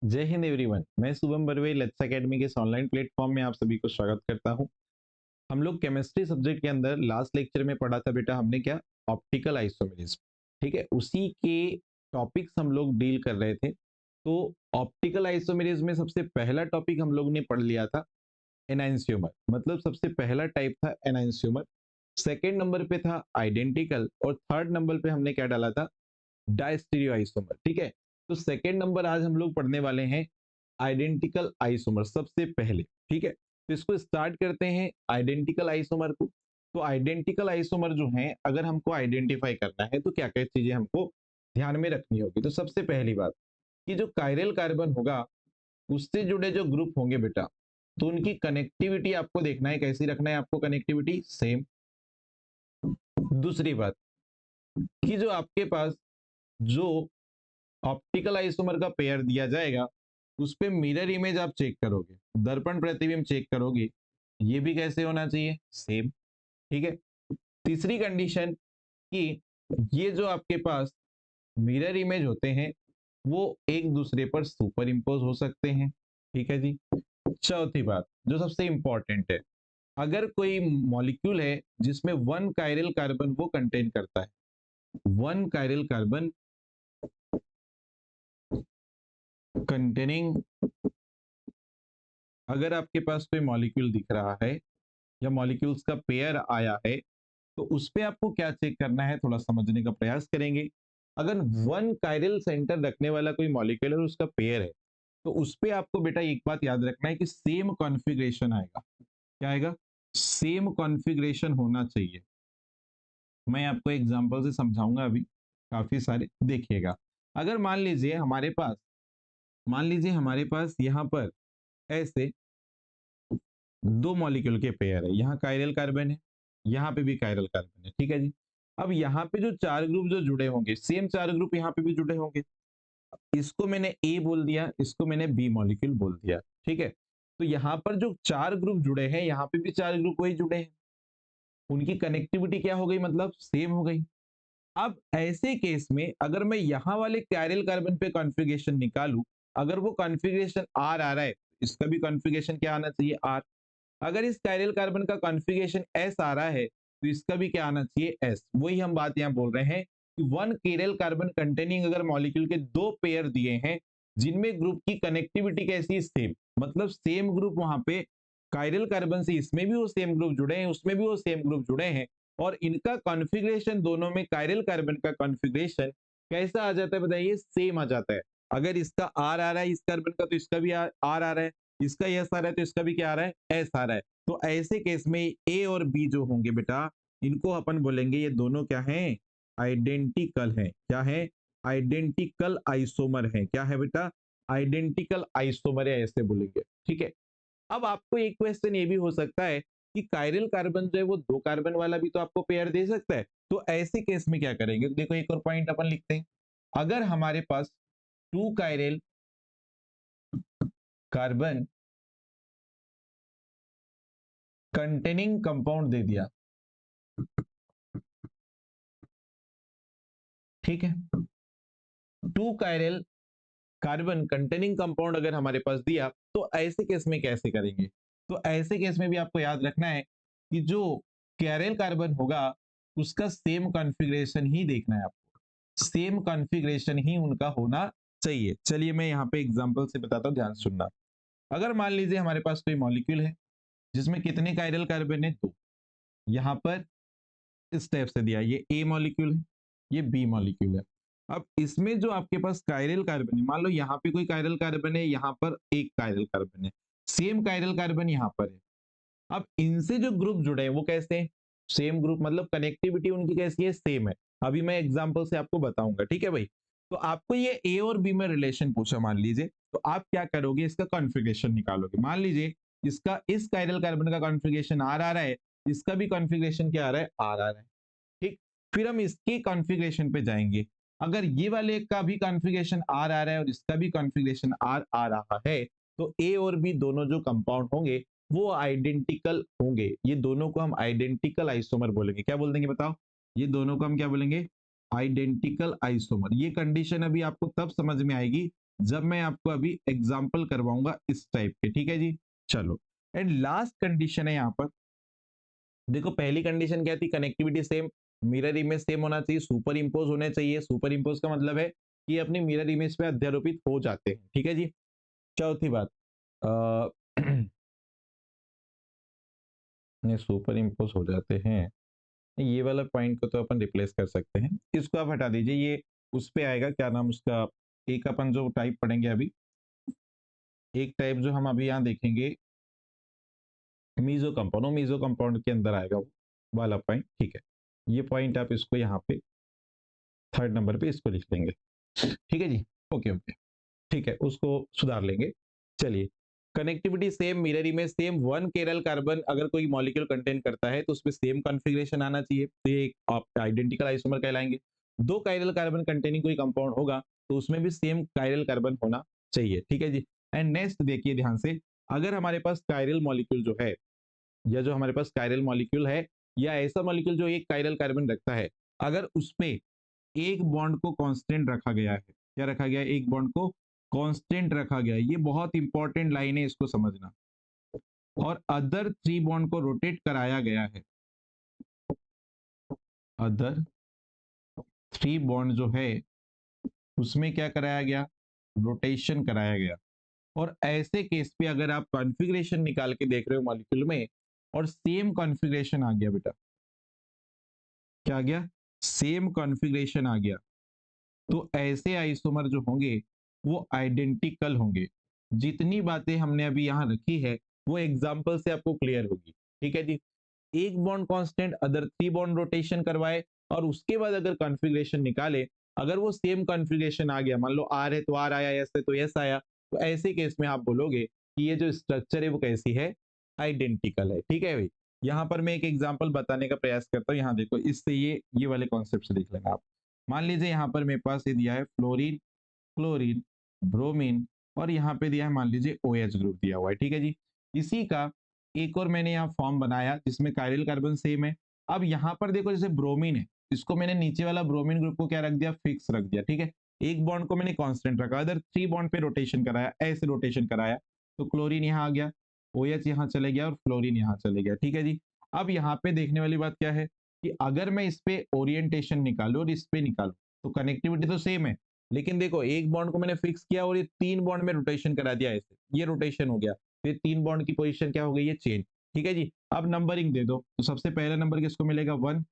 जय हिंद एवरीवन। मैं Shubham Barve let's academy के इस ऑनलाइन प्लेटफॉर्म में आप सभी को स्वागत करता हूं। हम लोग केमिस्ट्री सब्जेक्ट के अंदर लास्ट लेक्चर में पढ़ा था बेटा, हमने क्या, ऑप्टिकल आइसोमेरिज्म। ठीक है, उसी के टॉपिक्स हम लोग डील कर रहे थे। तो ऑप्टिकल आइसोमेरिज्म में सबसे पहला टॉपिक हम लोग ने पढ़ लिया था एनांसियोमर, मतलब सबसे पहला टाइप था एनांसियोमर। सेकेंड नंबर पे था आइडेंटिकल और थर्ड नंबर पे हमने क्या डाला था, डायस्टीरियो आइसोमर। ठीक है, तो सेकेंड नंबर आज हम लोग पढ़ने वाले हैं आइडेंटिकल आइसोमर सबसे पहले। ठीक है, तो इसको स्टार्ट करते हैं आइडेंटिकल आइसोमर को। तो आइडेंटिकल आइसोमर जो है, अगर हमको आइडेंटिफाई करना है तो क्या क्या चीजें हमको ध्यान में रखनी होगी। तो सबसे पहली बात कि जो कायरल कार्बन होगा उससे जुड़े जो ग्रुप होंगे बेटा, तो उनकी कनेक्टिविटी आपको देखना है, कैसी रखना है आपको कनेक्टिविटी सेम। दूसरी बात कि जो आपके पास जो ऑप्टिकल आइसोमर का पेयर दिया जाएगा उस पे मिरर इमेज आप चेक करोगे, दर्पण प्रतिबिंब चेक करोगे, ये भी कैसे होना चाहिए, सेम। ठीक है, तीसरी कंडीशन कि ये जो आपके पास मिरर इमेज होते हैं वो एक दूसरे पर सुपर इम्पोज हो सकते हैं। ठीक है जी। चौथी बात जो सबसे इंपॉर्टेंट है, अगर कोई मॉलिक्यूल है जिसमें वन कायरल कार्बन वो कंटेन करता है, वन कायरल कार्बन कंटेनिंग, अगर आपके पास कोई मॉलिक्यूल दिख रहा है या मॉलिक्यूल्स का पेयर आया है, तो उस पे आपको क्या चेक करना है, थोड़ा समझने का प्रयास करेंगे। अगर वन कायरल सेंटर रखने वाला कोई मॉलिक्यूल और उसका पेयर है, तो उस पे आपको बेटा एक बात याद रखना है कि सेम कॉन्फ़िगरेशन आएगा। क्या आएगा, सेम कॉन्फ़िगरेशन होना चाहिए। मैं आपको एग्जांपल से समझाऊंगा अभी, काफी सारे देखिएगा। अगर मान लीजिए हमारे पास यहाँ पर ऐसे दो मॉलिक्यूल के पेयर है, यहाँ कायरल कार्बन है, यहाँ पे भी कायरल कार्बन है। ठीक है जी। अब यहाँ पे जो चार ग्रुप जो जुड़े होंगे, सेम चार ग्रुप यहाँ पे भी जुड़े होंगे। इसको मैंने ए बोल दिया, इसको मैंने बी मॉलिक्यूल बोल दिया। ठीक है, तो यहाँ पर जो चार ग्रुप जुड़े हैं यहाँ पे भी चार ग्रुप वही जुड़े हैं, उनकी कनेक्टिविटी क्या हो गई, मतलब सेम हो गई। अब ऐसे केस में अगर मैं यहाँ वाले कायरल कार्बन पे कॉन्फ़िगरेशन निकालूं, अगर वो कॉन्फ़िगरेशन आर आ रहा है, इसका भी कॉन्फ़िगरेशन क्या आना चाहिए, आर। अगर इस कायरल कार्बन का कॉन्फ़िगरेशन एस आ रहा है तो इसका भी क्या आना चाहिए, एस। वही हम बात यहाँ बोल रहे हैं कि वन कायरल कार्बन कंटेनिंग अगर मॉलिक्यूल के दो पेयर दिए हैं जिनमें ग्रुप की कनेक्टिविटी कैसी है, सेम, मतलब सेम ग्रुप वहां पे कायरल कार्बन से इसमें भी वो सेम ग्रुप जुड़े हैं, उसमें भी वो सेम ग्रुप जुड़े हैं, और इनका कॉन्फ़िगरेशन दोनों में कायरल कार्बन का कॉन्फ़िगरेशन कैसा आ जाता है बताइए, सेम आ जाता है। अगर इसका आर आ रहा है इस कार्बन का तो इसका भी आर आ रहा है, इसका एस आ रहा है तो इसका भी क्या आ रहा है, एस आ रहा है। तो ऐसे केस में ए और बी जो होंगे बेटा, इनको अपन बोलेंगे ये दोनों क्या हैं, आइडेंटिकल हैं। क्या है, आइडेंटिकल आइसोमर है। क्या है बेटा, आइडेंटिकल आइसोमर है, ऐसे बोलेंगे। ठीक है, अब आपको एक क्वेश्चन ये भी हो सकता है कि कायरल कार्बन जो है वो दो कार्बन वाला भी तो आपको पेयर दे सकता है, तो ऐसे केस में क्या करेंगे, देखो एक और पॉइंट अपन लिखते हैं। अगर हमारे पास two chiral carbon containing compound दे दिया, ठीक है, two chiral carbon containing compound अगर हमारे पास दिया, तो ऐसे केस में कैसे करेंगे। तो ऐसे केस में भी आपको याद रखना है कि जो कैरल कार्बन होगा उसका सेम कॉन्फ़िगरेशन ही देखना है आपको, सेम कॉन्फ़िगरेशन ही उनका होना चाहिए। चलिए मैं यहाँ पे एग्जांपल से बताता हूँ, ध्यान सुनना। अगर मान लीजिए हमारे पास कोई मॉलिक्यूल है जिसमें कितने कायरल कार्बन है, दो। यहाँ पर इस टाइप से दिया, ये ए मॉलिक्यूल है, ये बी मॉलिक्यूल है। अब इसमें जो आपके पास कायरल कार्बन है, मान लो यहाँ पे कोई कायरल कार्बन है, यहाँ पर एक कायरल कार्बन है, सेम कायरल कार्बन यहाँ पर है। अब इनसे जो ग्रुप जुड़े हैं वो कैसे हैं, सेम ग्रुप, मतलब कनेक्टिविटी उनकी कैसी है, सेम है। अभी मैं एग्जांपल से आपको बताऊंगा। ठीक है भाई, तो आपको ये ए और बी में रिलेशन पूछा मान लीजिए, तो आप क्या करोगे, इसका कॉन्फ़िगरेशन निकालोगे। मान लीजिए इसका इस कायरल कार्बन का कॉन्फ़िगरेशन आर आ रहा है, इसका भी कॉन्फ़िगरेशन क्या आ रहा है, आर आ रहा है। ठीक, फिर हम इसके कॉन्फ़िगरेशन पे जाएंगे। अगर ये वाले का भी कॉन्फ़िगरेशन आर आ रहा है और इसका भी कॉन्फ़िगरेशन आर आ रहा है, तो ए और बी दोनों जो कंपाउंड होंगे वो आइडेंटिकल होंगे। ये दोनों को हम आइडेंटिकल आइसोमर बोलेंगे। क्या बोल देंगे बताओ, ये दोनों को हम क्या बोलेंगे, आइडेंटिकल आइसोमर। ये कंडीशन अभी आपको तब समझ में आएगी जब मैं आपको अभी एग्जाम्पल करवाऊंगा इस टाइप के, ठीक है जी। चलो, एंड लास्ट कंडीशन है यहाँ पर, देखो पहली कंडीशन क्या थी, connectivity same, mirror image same होना चाहिए, सुपर इम्पोज होने चाहिए। सुपर इम्पोज का मतलब है कि अपनी मिरर इमेज पे अध्यारोपित हो जाते हैं, ठीक है जी। चौथी बात, सुपर इम्पोज हो जाते हैं, ये वाला पॉइंट को तो अपन रिप्लेस कर सकते हैं, इसको आप हटा दीजिए, ये उस पे आएगा, क्या नाम उसका, एक अपन जो टाइप पढ़ेंगे अभी, एक टाइप जो हम अभी यहाँ देखेंगे, मीजो कंपाउंड, मीजो कंपाउंड के अंदर आएगा वो वाला पॉइंट, ठीक है। ये पॉइंट आप इसको यहाँ पे थर्ड नंबर पे इसको लिख लेंगे, ठीक है जी। ओके ओके, ठीक है, उसको सुधार लेंगे। चलिए, connectivity same, mirror image same, one Kerala carbon अगर कोई मॉलिक्यूल कंटेन करता है तो उसमें सेम कॉन्फ़िगरेशन आना चाहिए, तो ये आप आइडेंटिकल आइसोमर कहलाएंगे। दो कायरल कार्बन कंटेनिंग कोई कंपाउंड होगा तो उसमें भी सेम कायरल कार्बन होना चाहिए, ठीक है जी। एंड नेक्स्ट देखिए ध्यान से, अगर हमारे पास कायरल मॉलिक्यूल जो है, या जो हमारे पास कायरल मॉलिक्यूल है, या ऐसा मॉलिक्यूल जो एक कायरल कार्बन रखता है, अगर उसमें एक बॉन्ड को कांस्टेंट रखा गया है, क्या रखा गया है, एक बॉन्ड को कांस्टेंट रखा गया है, ये बहुत इंपॉर्टेंट लाइन है, इसको समझना। और अदर थ्री बॉन्ड को रोटेट कराया गया है, अदर थ्री बॉन्ड जो है उसमें क्या कराया गया, रोटेशन कराया गया। और ऐसे केस पे अगर आप कॉन्फ़िगरेशन निकाल के देख रहे हो मॉलिक्यूल में और सेम कॉन्फ़िगरेशन आ गया बेटा, क्या आ गया, सेम कॉन्फ़िगरेशन आ गया, तो ऐसे आइसोमर जो होंगे वो आइडेंटिकल होंगे। जितनी बातें हमने अभी यहां रखी है वो एग्जाम्पल से आपको क्लियर होगी, ठीक है जी। एक bond constant, other three bond rotation करवाए, और उसके बाद अगर कॉन्फ़िगरेशन निकाले, अगर वो सेम कॉन्फ़िगरेशन आ गया, मान लो आर है तो आर आया, एस है तो एस आया, तो ऐसे केस में आप बोलोगे कि ये जो स्ट्रक्चर है वो कैसी है, आइडेंटिकल है, ठीक है भाई। यहाँ पर मैं एक एग्जाम्पल बताने का प्रयास करता हूँ, यहाँ देखो, इससे ये वाले कॉन्सेप्ट से देख लेना आप। मान लीजिए यहाँ पर मेरे पास ये दिया है फ्लोरीन, क्लोरीन, ब्रोमीन, और यहाँ पे दिया है मान लीजिए OH ग्रुप दिया हुआ है, ठीक है जी। इसी का एक और मैंने यहाँ फॉर्म बनाया जिसमें कायरल कार्बन सेम है। अब यहाँ पर देखो, जैसे ब्रोमीन है, इसको मैंने नीचे वाला ब्रोमीन ग्रुप को क्या रख दिया, फिक्स रख दिया, ठीक है। एक बॉन्ड को मैंने कांस्टेंट रखा, अदर थ्री बॉन्ड पे रोटेशन कराया, ऐसे रोटेशन कराया, तो क्लोरीन यहाँ आ गया, OH यहाँ चले गया और फ्लोरीन यहाँ चले गया, ठीक है जी। अब यहाँ पे देखने वाली बात क्या है कि अगर मैं इस पे ओरिएंटेशन निकालू और इस पे निकालू तो कनेक्टिविटी तो सेम है, लेकिन देखो एक बॉन्ड को मैंने फिक्स किया और ये तीन बॉन्ड में रोटेशन करा दिया, ऐसे ये रोटेशन हो गया, फिर तीन बॉन्ड की पोजीशन क्या हो गई है, चेंज, ठीक है जी। अब नंबरिंग दे दो, तो सबसे पहला नंबर किसको मिलेगा, 1,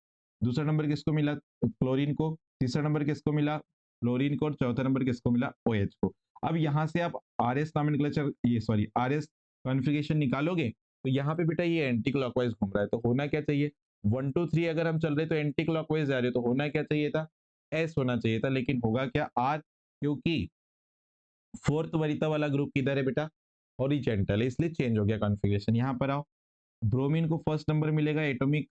दूसरा नंबर किसको मिला, क्लोरीन को, तीसरा नंबर किसको मिला, फ्लोरीन को, और चौथा नंबर किसको मिला, OH को। अब यहाँ से आप RS नॉमेनक्लेचर, ये सॉरी RS कॉन्फ़िगरेशन निकालोगे, तो यहाँ पे बेटा ये एंटी क्लॉकवाइज घूम रहा है, तो होना क्या चाहिए, 1 2 3 अगर हम चल रहे तो एंटी क्लॉकवाइज जा रहे, तो होना क्या चाहिए था, एस होना चाहिए था, लेकिन होगा क्या, आर, क्योंकि फोर्थ वरीयता वाला ग्रुप किधर है बेटा, हॉरिजॉन्टल है, इसलिए चेंज हो गया कॉन्फ़िगरेशन। यहाँ पर आओ, ब्रोमीन को फर्स्ट नंबर मिलेगा एटॉमिक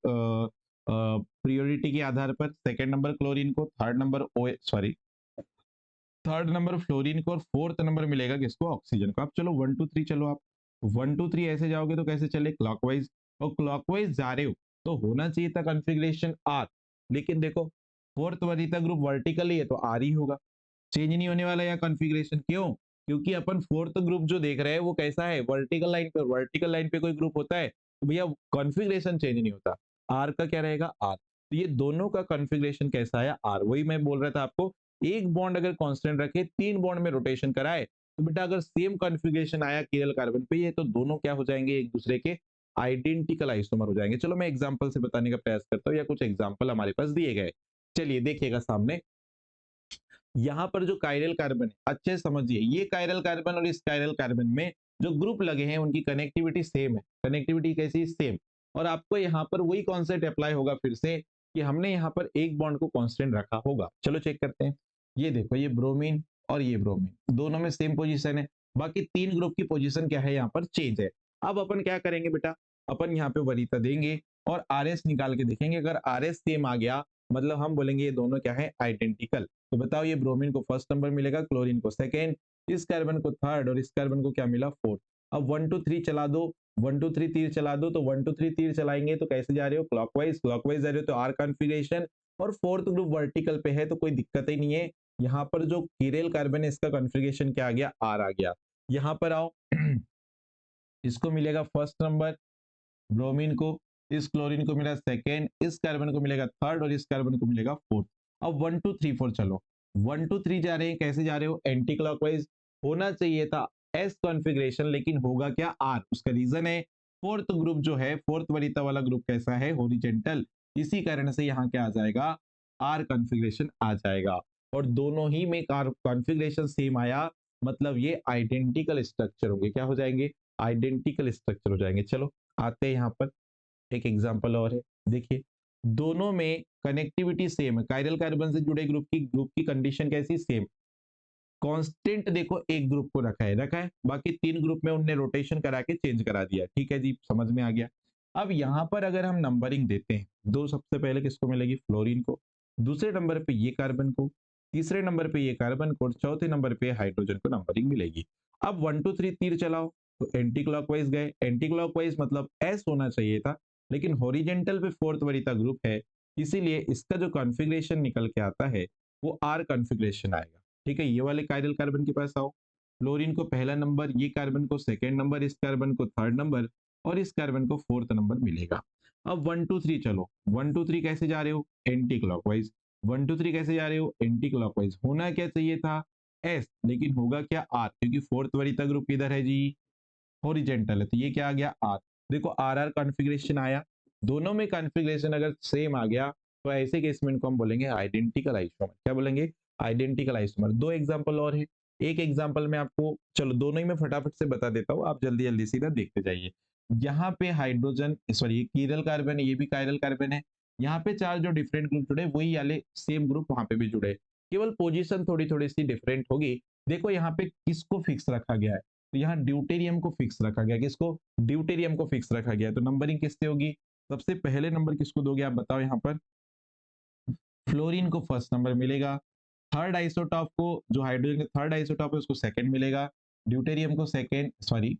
प्रियोरिटी के आधार पर, सेकंड नंबर क्लोरीन को, third number sorry third number fluorine को, और फोर्थ नंबर मिलेगा किसको, ऑक्सीजन को। अब चलो 1 2 3 चलो, आप 1 2 3 ऐसे जाओगे तो कैसे चले, क्लॉकवाइज, और क्लॉकवाइज जा रहे हो तो होना चाहिए था कॉन्फ़िगरेशन आर, लेकिन देखो फोर्थ वरीयता ग्रुप वर्टिकली है तो आर ही होगा, चेंज नहीं होने वाला यहाँ कॉन्फ़िगरेशन, क्यों, क्योंकि अपन फोर्थ ग्रुप जो देख रहे हैं वो कैसा है, वर्टिकल लाइन पे, वर्टिकल लाइन पे कोई ग्रुप होता है तो भैया कॉन्फ़िगरेशन चेंज नहीं होता, आर का क्या रहेगा, आर। तो ये दोनों का कॉन्फ़िगरेशन कैसा है, आर, वही मैं बोल रहा था आपको, एक बॉन्ड अगर कांस्टेंट रखे, तीन बॉन्ड में रोटेशन कराए, तो बेटा अगर सेम कॉन्फ़िगरेशन आया कीरल कार्बन पे, ये तो दोनों क्या हो जाएंगे, एक दूसरे के आइडेंटिकल आइसोमर हो जाएंगे। चलो मैं एग्जांपल से बताने का प्रयास करता हूँ, या कुछ एग्जांपल हमारे पास दिए गए, चलिए देखिएगा सामने। यहाँ पर जो कायरल कार्बन है, अच्छे से समझिए, ये कायरल कार्बन और इस कायरल कार्बन में जो ग्रुप लगे हैं उनकी कनेक्टिविटी सेम है, कनेक्टिविटी कैसी, सेम। और आपको यहाँ पर वही कॉन्सेप्ट अप्लाई होगा फिर से, कि हमने यहाँ पर एक बॉन्ड को कांस्टेंट रखा होगा। चलो चेक करते हैं, ये देखो, ये ब्रोमीन और ये ब्रोमीन दोनों में सेम पोजीशन है, बाकी तीन ग्रुप की पोजीशन क्या है, यहाँ पर चेंज है। अब अपन क्या करेंगे बेटा, अपन यहाँ पे वरीयता देंगे और RS निकाल के देखेंगे, अगर RS सेम आ गया मतलब हम बोलेंगे ये दोनों क्या है, आइडेंटिकल। तो बताओ, ये ब्रोमीन को फर्स्ट नंबर मिलेगा, क्लोरीन को सेकेंड, इस कार्बन को थर्ड, और इस कार्बन को क्या मिला, फोर्थ। अब 1 2 3 चला दो, 1 2 3 तीर चला दो, तो 1 2 3 तीर चलाएंगे तो कैसे जा रहे हो, क्लॉकवाइज, क्लॉकवाइज जा रहे हो तो आर कॉन्फ़िगरेशन, और फोर्थ ग्रुप वर्टिकल पे है तो कोई दिक्कत ही नहीं है, यहाँ पर जो कीरेल कार्बन है इसका कॉन्फ़िगरेशन क्या आ गया, आर आ गया। यहाँ पर आओ इसको मिलेगा फर्स्ट नंबर, ब्रोमीन को, इस क्लोरीन को मिला सेकेंड, इस कार्बन को मिलेगा थर्ड और इस कार्बन को मिलेगा फोर्थ। अब 1 2 3 4 चलो, 1 2 3 जा रहे हैं, कैसे जा रहे हो, एंटी क्लॉकवाइज। होना चाहिए था एस कॉन्फ़िगरेशन, लेकिन होगा क्या, आर। उसका रीजन है फोर्थ ग्रुप जो है, फोर्थ वरीयता वाला ग्रुप कैसा है, हॉरिजॉन्टल। इसी कारण से यहाँ क्या आ जाएगा, आर कॉन्फ़िगरेशन आ जाएगा। और दोनों ही में कॉन्फ़िगरेशन सेम आया, मतलब ये आइडेंटिकल स्ट्रक्चर होंगे। क्या हो जाएंगे, आइडेंटिकल स्ट्रक्चर हो जाएंगे। चलो आते हैं यहाँ पर, एक एग्जांपल और है। देखिए दोनों में कनेक्टिविटी सेम है, कायरल कार्बन से जुड़े ग्रुप की कंडीशन कैसी, सेम। कांस्टेंट देखो एक ग्रुप को रखा है, बाकी 3 ग्रुप में उनने रोटेशन करा के चेंज करा दिया। ठीक है जी, समझ में आ गया। अब यहाँ पर अगर हम नंबरिंग देते हैं, दो सबसे पहले किसको मिलेगी, फ्लोरीन को, दूसरे नंबर पे ये कार्बन को, तीसरे नंबर पे ये कार्बन को, चौथे नंबर पे हाइड्रोजन को नंबरिंग मिलेगी। अब 1 2 3 तीर चलाओ, तो एंटी क्लॉकवाइज गए। एंटी क्लॉकवाइज मतलब एस होना चाहिए था, लेकिन हॉरिजेंटल पे फोर्थ वरीयता ग्रुप है, इसीलिए इसका जो कॉन्फ़िगरेशन निकल के आता है वो आर कॉन्फ़िगरेशन आएगा। ठीक है, ये वाले कायरल कार्बन के पास आओ, फ्लोरीन को पहला नंबर, ये कार्बन को सेकेंड नंबर, इस कार्बन को थर्ड नंबर और इस कार्बन को फोर्थ नंबर मिलेगा। अब 1 2 3 चलो, 1 2 3 कैसे जा रहे हो, एंटी क्लॉकवाइज। 1 2 3 कैसे जा रहे हो, एंटी क्लॉकवाइज। होना क्या चाहिए था, एस, लेकिन होगा क्या, आर, क्योंकि फोर्थ वरीयता ग्रुप किधर है जी, हॉरिजेंटल है, तो ये क्या आ गया, आर। देखो आर आर कॉन्फ़िगरेशन आया, दोनों में कॉन्फ़िगरेशन अगर सेम आ गया तो ऐसे केस में इनको हम बोलेंगे आइडेंटिकल आइसोमर। क्या बोलेंगे, आइडेंटिकल आइसोमर। दो एग्जांपल और है, एक एग्जांपल में आपको, चलो दोनों ही मैं फटाफट से बता देता हूँ, आप जल्दी जल्दी सीधा देखते जाइए। यहाँ पे हाइड्रोजन, सॉरी कीरल कार्बन है, ये भी कायरल कार्बन है। यहाँ पे चार जो डिफरेंट ग्रुप जुड़े, वही वाले सेम ग्रुप वहां पे भी जुड़े, केवल पोजीशन थोड़ी थोड़ी सी डिफरेंट होगी। देखो यहाँ पे किसको फिक्स रखा गया है, तो यहाँ ड्यूटेरियम को फिक्स रखा गया, किसको, ड्यूटेरियम को फिक्स रखा गया। तो नंबरिंग किससे होगी, सबसे पहले नंबर किसको दोगे आप बताओ, यहाँ पर फ्लोरीन को फर्स्ट नंबर मिलेगा, थर्ड आइसोटॉप को, जो हाइड्रोजन का थर्ड आइसोटॉप है उसको सेकंड मिलेगा, ड्यूटेरियम को सेकंड, सॉरी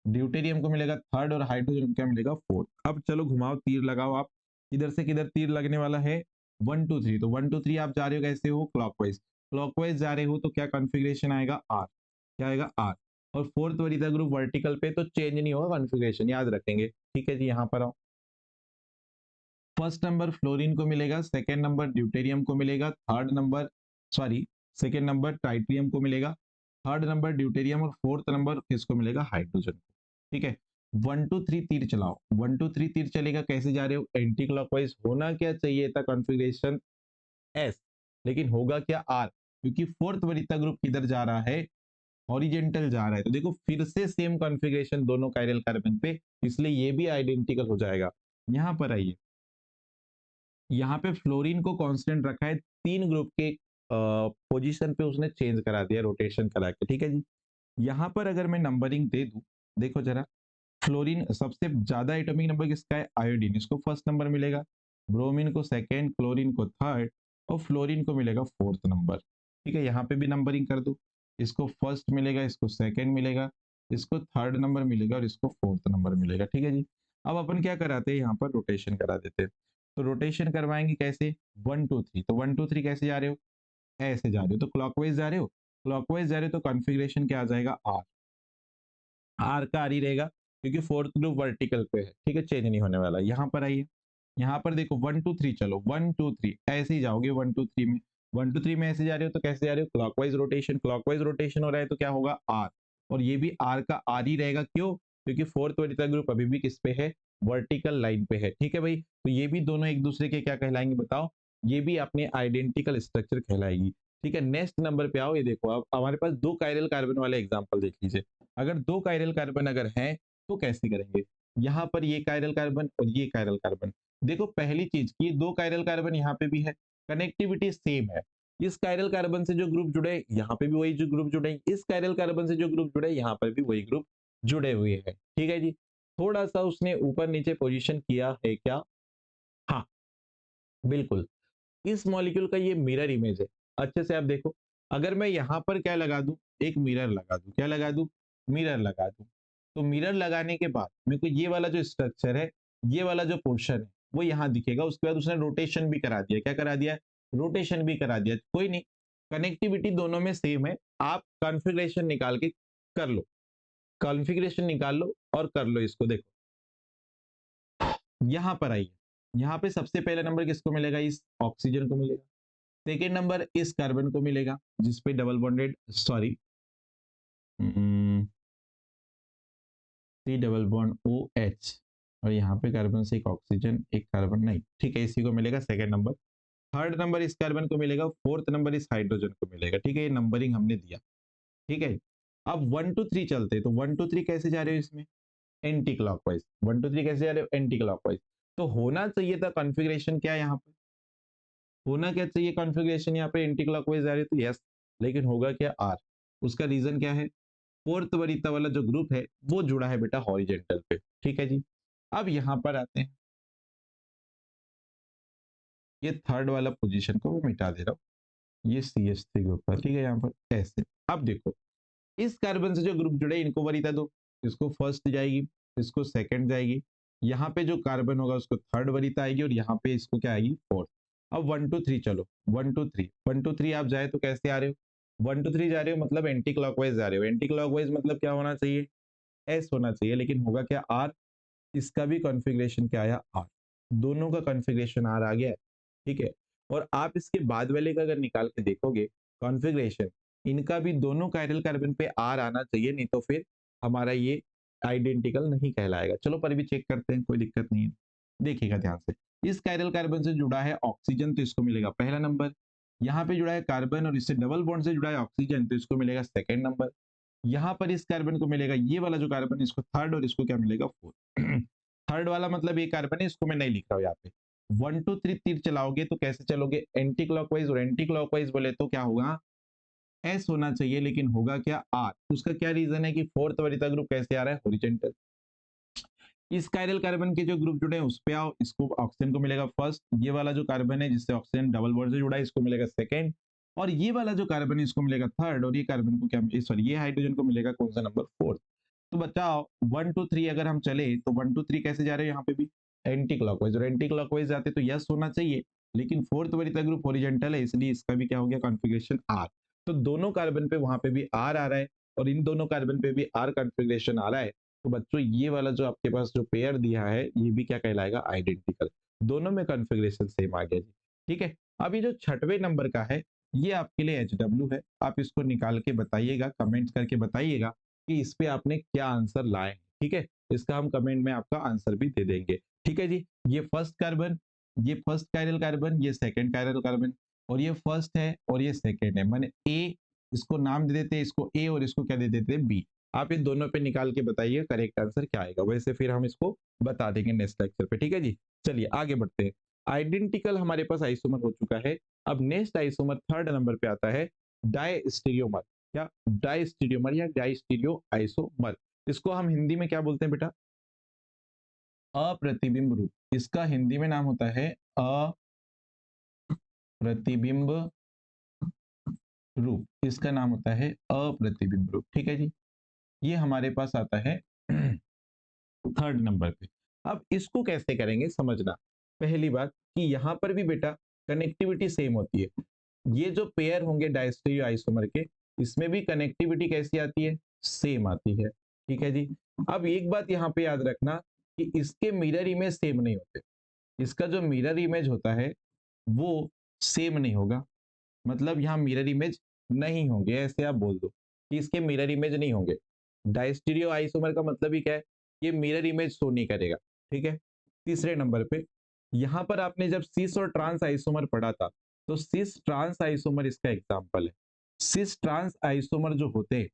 ड्यूटेरियम को मिलेगा थर्ड और हाइड्रोजन को क्या मिलेगा, फोर्थ। अब चलो घुमाओ, तीर लगाओ आप, किधर से किधर तीर लगने वाला है, 1 2 3। तो 1 2 3 आप जा रहे हो कैसे हो, क्लॉकवाइज। क्लॉकवाइज जा रहे हो तो क्या कॉन्फ़िगरेशन आएगा, आर। क्या आएगा, आर। और फोर्थ वरीयता ग्रुप वर्टिकल पे, तो चेंज नहीं होगा कॉन्फ़िगरेशन, याद रखेंगे। ठीक है जी, यहाँ पर आओ, फर्स्ट नंबर फ्लोरीन को मिलेगा, सेकेंड नंबर ड्यूटेरियम को मिलेगा, third number, sorry second number tritium को मिलेगा, थर्ड नंबर ड्यूटेरियम और फोर्थ नंबर किसको मिलेगा, हाइड्रोजन को। ठीक है, 1 2 3 तीर चलाओ, 1 2 3 तीर चलेगा, कैसे जा रहे हो, एंटी क्लॉकवाइज। होना क्या चाहिए था कॉन्फ़िगरेशन, एस, लेकिन होगा क्या, आर, क्योंकि फोर्थ वरीयता ग्रुप किधर जा रहा है, हॉरिजेंटल जा रहा है। तो देखो फिर से सेम कॉन्फ़िगरेशन दोनों कायरल कार्बन पे, इसलिए ये भी आइडेंटिकल हो जाएगा। यहाँ पर आइए, यहाँ पे फ्लोरीन को कांस्टेंट रखा है, 3 ग्रुप के पोजीशन पे उसने चेंज करा दिया रोटेशन करा के। ठीक है जी, यहाँ पर अगर मैं नंबरिंग दे दूं, देखो जरा, फ्लोरीन सबसे ज्यादा एटॉमिक नंबर किसका है, आयोडीन, इसको फर्स्ट नंबर मिलेगा, ब्रोमीन को सेकेंड, क्लोरीन को थर्ड और फ्लोरीन को मिलेगा फोर्थ नंबर। ठीक है, यहाँ पे भी नंबरिंग कर दो, इसको फर्स्ट मिलेगा, इसको सेकेंड मिलेगा, इसको थर्ड नंबर मिलेगा और इसको फोर्थ नंबर मिलेगा। ठीक है जी, अब अपन क्या कराते हैं, यहाँ पर रोटेशन करा देते हैं। तो रोटेशन करवाएंगे कैसे, 1 2 3। तो 1 2 3 कैसे जा रहे हो, ऐसे जा रहे हो, तो क्लॉकवाइज जा रहे हो, क्लॉकवाइज जा रहे हो तो कॉन्फ़िगरेशन क्या आ जाएगा, आर। आर का आर ही रहेगा, क्योंकि फोर्थ ग्रुप वर्टिकल पे है। ठीक है, चेंज नहीं होने वाला। यहाँ पर आइए, यहाँ पर देखो 1 2 3 चलो, 1 2 3 ऐसे ही जाओगे, 1 2 3 में, 1 2 3 में ऐसे जा रहे हो तो कैसे जा रहे हो, क्लॉकवाइज रोटेशन। क्लॉकवाइज रोटेशन हो रहा है तो क्या होगा, आर। और ये भी आर का आर ही रहेगा, क्यों, क्योंकि फोर्थ वरीयता ग्रुप अभी भी किस पे है, वर्टिकल लाइन पे है। ठीक है भाई, तो ये भी दोनों एक दूसरे के क्या कहलाएंगे बताओ, ये भी अपने आइडेंटिकल स्ट्रक्चर कहलाएगी। ठीक है, नेक्स्ट नंबर पे आओ, ये देखो अब हमारे पास दो कायरल कार्बन वाले एग्जाम्पल देख लीजिए। अगर दो कायरल कार्बन अगर हैं तो कैसे करेंगे, यहाँ पर ये कायरल कार्बन और ये कायरल कार्बन। देखो पहली चीज कि दो कायरल कार्बन यहाँ पे भी है, कनेक्टिविटी सेम है। इस कायरल कार्बन से जो ग्रुप जुड़े यहाँ पे भी वही जो ग्रुप जुड़े, इस कायरल कार्बन से जो ग्रुप जुड़े यहाँ पर भी वही ग्रुप जुड़े हुए हैं। ठीक है जी, थोड़ा सा उसने ऊपर नीचे पोजीशन किया है क्या, हाँ बिल्कुल, इस मॉलिक्यूल का ये मिरर इमेज है। अच्छे से आप देखो, अगर मैं यहाँ पर क्या लगा दूं, एक मिरर लगा दूं, क्या लगा दूं, मिरर लगा दूं, तो मिरर लगाने के बाद मेरे को ये वाला जो स्ट्रक्चर है, ये वाला जो पोर्शन है वो यहाँ दिखेगा। उसके बाद उसने रोटेशन भी करा दिया, क्या करा दिया, रोटेशन भी करा दिया, कोई नहीं, कनेक्टिविटी दोनों में सेम है। आप कॉन्फ़िगरेशन निकाल के कर लो, कॉन्फ़िगरेशन निकाल लो और कर लो इसको। देखो यहां पर आइए, यहाँ पे सबसे पहला नंबर किसको मिलेगा, इस ऑक्सीजन को मिलेगा। सेकेंड नंबर इस कार्बन को मिलेगा जिसपे double bonded, sorry C double bond O H, और यहाँ पे कार्बन से एक ऑक्सीजन एक कार्बन नहीं, ठीक है, इसी को मिलेगा सेकेंड नंबर। थर्ड नंबर इस कार्बन को मिलेगा, फोर्थ नंबर इस हाइड्रोजन को मिलेगा, ठीक है, ये नंबरिंग हमने दिया, ठीक है। अब 1 2 3 चलते, तो 1 2 3 कैसे जा रहे हो इसमें, एंटी क्लॉकवाइज। 1 2 3 कैसे जा रहे हो, एंटी क्लॉकवाइज। तो होना चाहिए था कॉन्फ़िगरेशन क्या है यहाँ पे, होना क्या चाहिए कॉन्फ़िगरेशन यहाँ पे, एंटी क्लॉकवाइज जा रही है तो यस, लेकिन होगा क्या आर। उसका रीजन क्या है, फोर्थ वरीयता वाला जो ग्रुप है वो जुड़ा है बेटा हॉरिजेंटल पे, ठीक है जी। अब यहाँ पर आते हैं, ये थर्ड वाला पोजीशन को मैं मिटा दे रहा हूँ, ये CH3 ग्रुप था, ठीक है, यहाँ पर ऐसे। अब देखो इस कार्बन से जो ग्रुप जुड़े इनको वरीयता दो, इसको फर्स्ट जाएगी, इसको सेकंड जाएगी, यहाँ पे जो कार्बन होगा उसको थर्ड वरीयता आएगी, और यहाँ पे इसको क्या आएगी, फोर्थ। अब 1 2 3 चलो, 1 2 3 आप जाए तो कैसे आ रहे हो, 1 2 3 जा रहे हो मतलब एंटी क्लॉकवाइज जा रहे हो, एंटी क्लॉकवाइज मतलब क्या होना चाहिए, एस होना चाहिए, लेकिन होगा क्या आर। इसका भी कॉन्फ़िगरेशन क्या आया, आर, दोनों का कॉन्फ़िगरेशन आर आ गया है, ठीक है। और आप इसके बाद वाले का अगर निकाल के देखोगे कॉन्फ़िगरेशन, इनका भी दोनों कायरल कार्बन पे आर आना चाहिए, नहीं तो फिर हमारा ये आइडेंटिकल नहीं कहलाएगा। चलो पर भी चेक करते हैं, कोई दिक्कत नहीं है, देखिएगा ध्यान से। इस कायरल कार्बन से जुड़ा है ऑक्सीजन तो इसको मिलेगा पहला नंबर, यहाँ पे जुड़ा है कार्बन और इससे डबल बॉन्ड से जुड़ा है ऑक्सीजन तो इसको मिलेगा सेकेंड नंबर, यहाँ पर इस कार्बन को मिलेगा ये वाला जो कार्बन इसको थर्ड, और इसको क्या मिलेगा, फोर्थ। थर्ड वाला मतलब ये कार्बन है, इसको मैं नहीं लिख रहा हूँ यहाँ पे। 1 2 3 तीर चलाओगे तो कैसे चलोगे, एंटी क्लॉकवाइज, और एंटी क्लॉकवाइज बोले तो क्या होगा, एस होना चाहिए, लेकिन होगा क्या, आर। उसका क्या रीजन है कि फोर्थ वरीयता ग्रुप कैसे आ रहा है, हॉरिजॉन्टल। इस कायरल कार्बन के जो ग्रुप जुड़े हैं उस पे आओ, इसको ऑक्सीजन को मिलेगा फर्स्ट, ये वाला जो कार्बन है जिससे ऑक्सीजन डबल बॉन्ड से जुड़ा है इसको मिलेगा सेकंड, और ये वाला जो कार्बन है इसको मिलेगा थर्ड, और ये कार्बन को क्या, सॉरी ये हाइड्रोजन को मिलेगा कौन सा नंबर, फोर्थ। तो बचाओ 1 2 3 अगर हम चले तो 1 2 3 कैसे जा रहे हैं यहाँ पे भी, एंटी क्लॉकवाइज, और एंटी क्लॉकवाइज जाते तो यस होना चाहिए, लेकिन फोर्थ वरीयता ग्रुप हॉरिजॉन्टल है इसलिए इसका भी क्या हो गया, कॉन्फ़िगरेशन आर। तो दोनों कार्बन पे वहां पे भी आर आ रहा है, और इन दोनों कार्बन पे भी आर कॉन्फ़िगरेशन आ रहा है, तो बच्चों ये वाला जो आपके पास जो पेयर दिया है ये भी क्या कहलाएगा, आइडेंटिकल। दोनों में कॉन्फ़िगरेशन सेम आ गया जी, ठीक है। अब ये जो छठवें नंबर का है ये आपके लिए HW है, आप इसको निकाल के बताइएगा, कमेंट करके बताइएगा कि इस पे आपने क्या आंसर लाए, ठीक है। इसका हम कमेंट में आपका आंसर भी दे देंगे, ठीक है जी। ये फर्स्ट कार्बन, ये फर्स्ट कायरल कार्बन, ये सेकंड कायरल कार्बन, और ये फर्स्ट है और ये सेकंड है, माने ए, इसको नाम दे देते हैं, इसको ए और इसको क्या दे देते हैं, बी। आप इन दोनों पे निकाल के बताइए करेक्ट आंसर क्या आएगा, वैसे फिर हम इसको बता देंगे नेक्स्ट लेक्चर पे, ठीक है जी। चलिए आगे बढ़ते हैं, आइडेंटिकल हमारे पास आइसोमर हो चुका है। अब नेक्स्ट आइसोमर थर्ड नंबर पे आता है डायस्टीरियोमर, क्या डायस्टीरियोमर या डायस्टीरियो आइसोमर, इसको हम हिंदी में क्या बोलते हैं बेटा, अप्रतिबिंब रूप, इसका हिंदी में नाम होता है अप्रतिबिंब रूप, इसका नाम होता है अप्रतिबिंब रूप, ठीक है जी। ये हमारे पास आता है थर्ड नंबर पे। अब इसको कैसे करेंगे समझना, पहली बात कि यहाँ पर भी बेटा कनेक्टिविटी सेम होती है, ये जो पेयर होंगे डायस्टीरियो आइसोमर के, इसमें भी कनेक्टिविटी कैसी आती है, सेम आती है, ठीक है जी। अब एक बात यहाँ पे याद रखना कि इसके मिरर इमेज सेम नहीं होते, इसका जो मिरर इमेज होता है वो सेम नहीं होगा, मतलब यहाँ मिरर इमेज नहीं होंगे, ऐसे आप बोल दो कि इसके मिरर इमेज नहीं होंगे। डायस्टीरियो आइसोमर का मतलब ही क्या है, ये मिरर इमेज शो नहीं करेगा, ठीक है। तीसरे नंबर पे यहाँ पर आपने जब सिस और ट्रांस आइसोमर पढ़ा था, तो सिस ट्रांस आइसोमर इसका एग्जाम्पल है। सिस ट्रांस आइसोमर जो होते हैं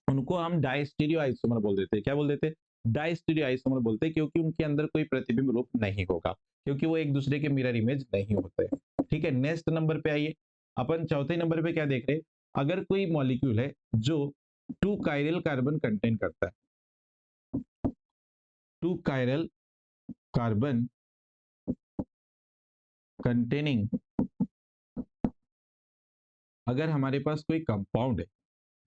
उनको हम डायस्टीरियो आइसोमर बोल देते हैं, क्या बोल देते हैं, डायस्टीरियो आइसोमर बोलते हैं, क्योंकि उनके अंदर कोई प्रतिबिंब रूप नहीं होगा, क्योंकि वो एक दूसरे के मिरर इमेज नहीं होते, ठीक है। नेक्स्ट नंबर पे आइए, अपन चौथे नंबर पे क्या देख रहे हैं, अगर कोई मॉलिक्यूल है जो 2 कायरल कार्बन कंटेन करता है, 2 कायरल कार्बन कंटेनिंग, अगर हमारे पास कोई कंपाउंड है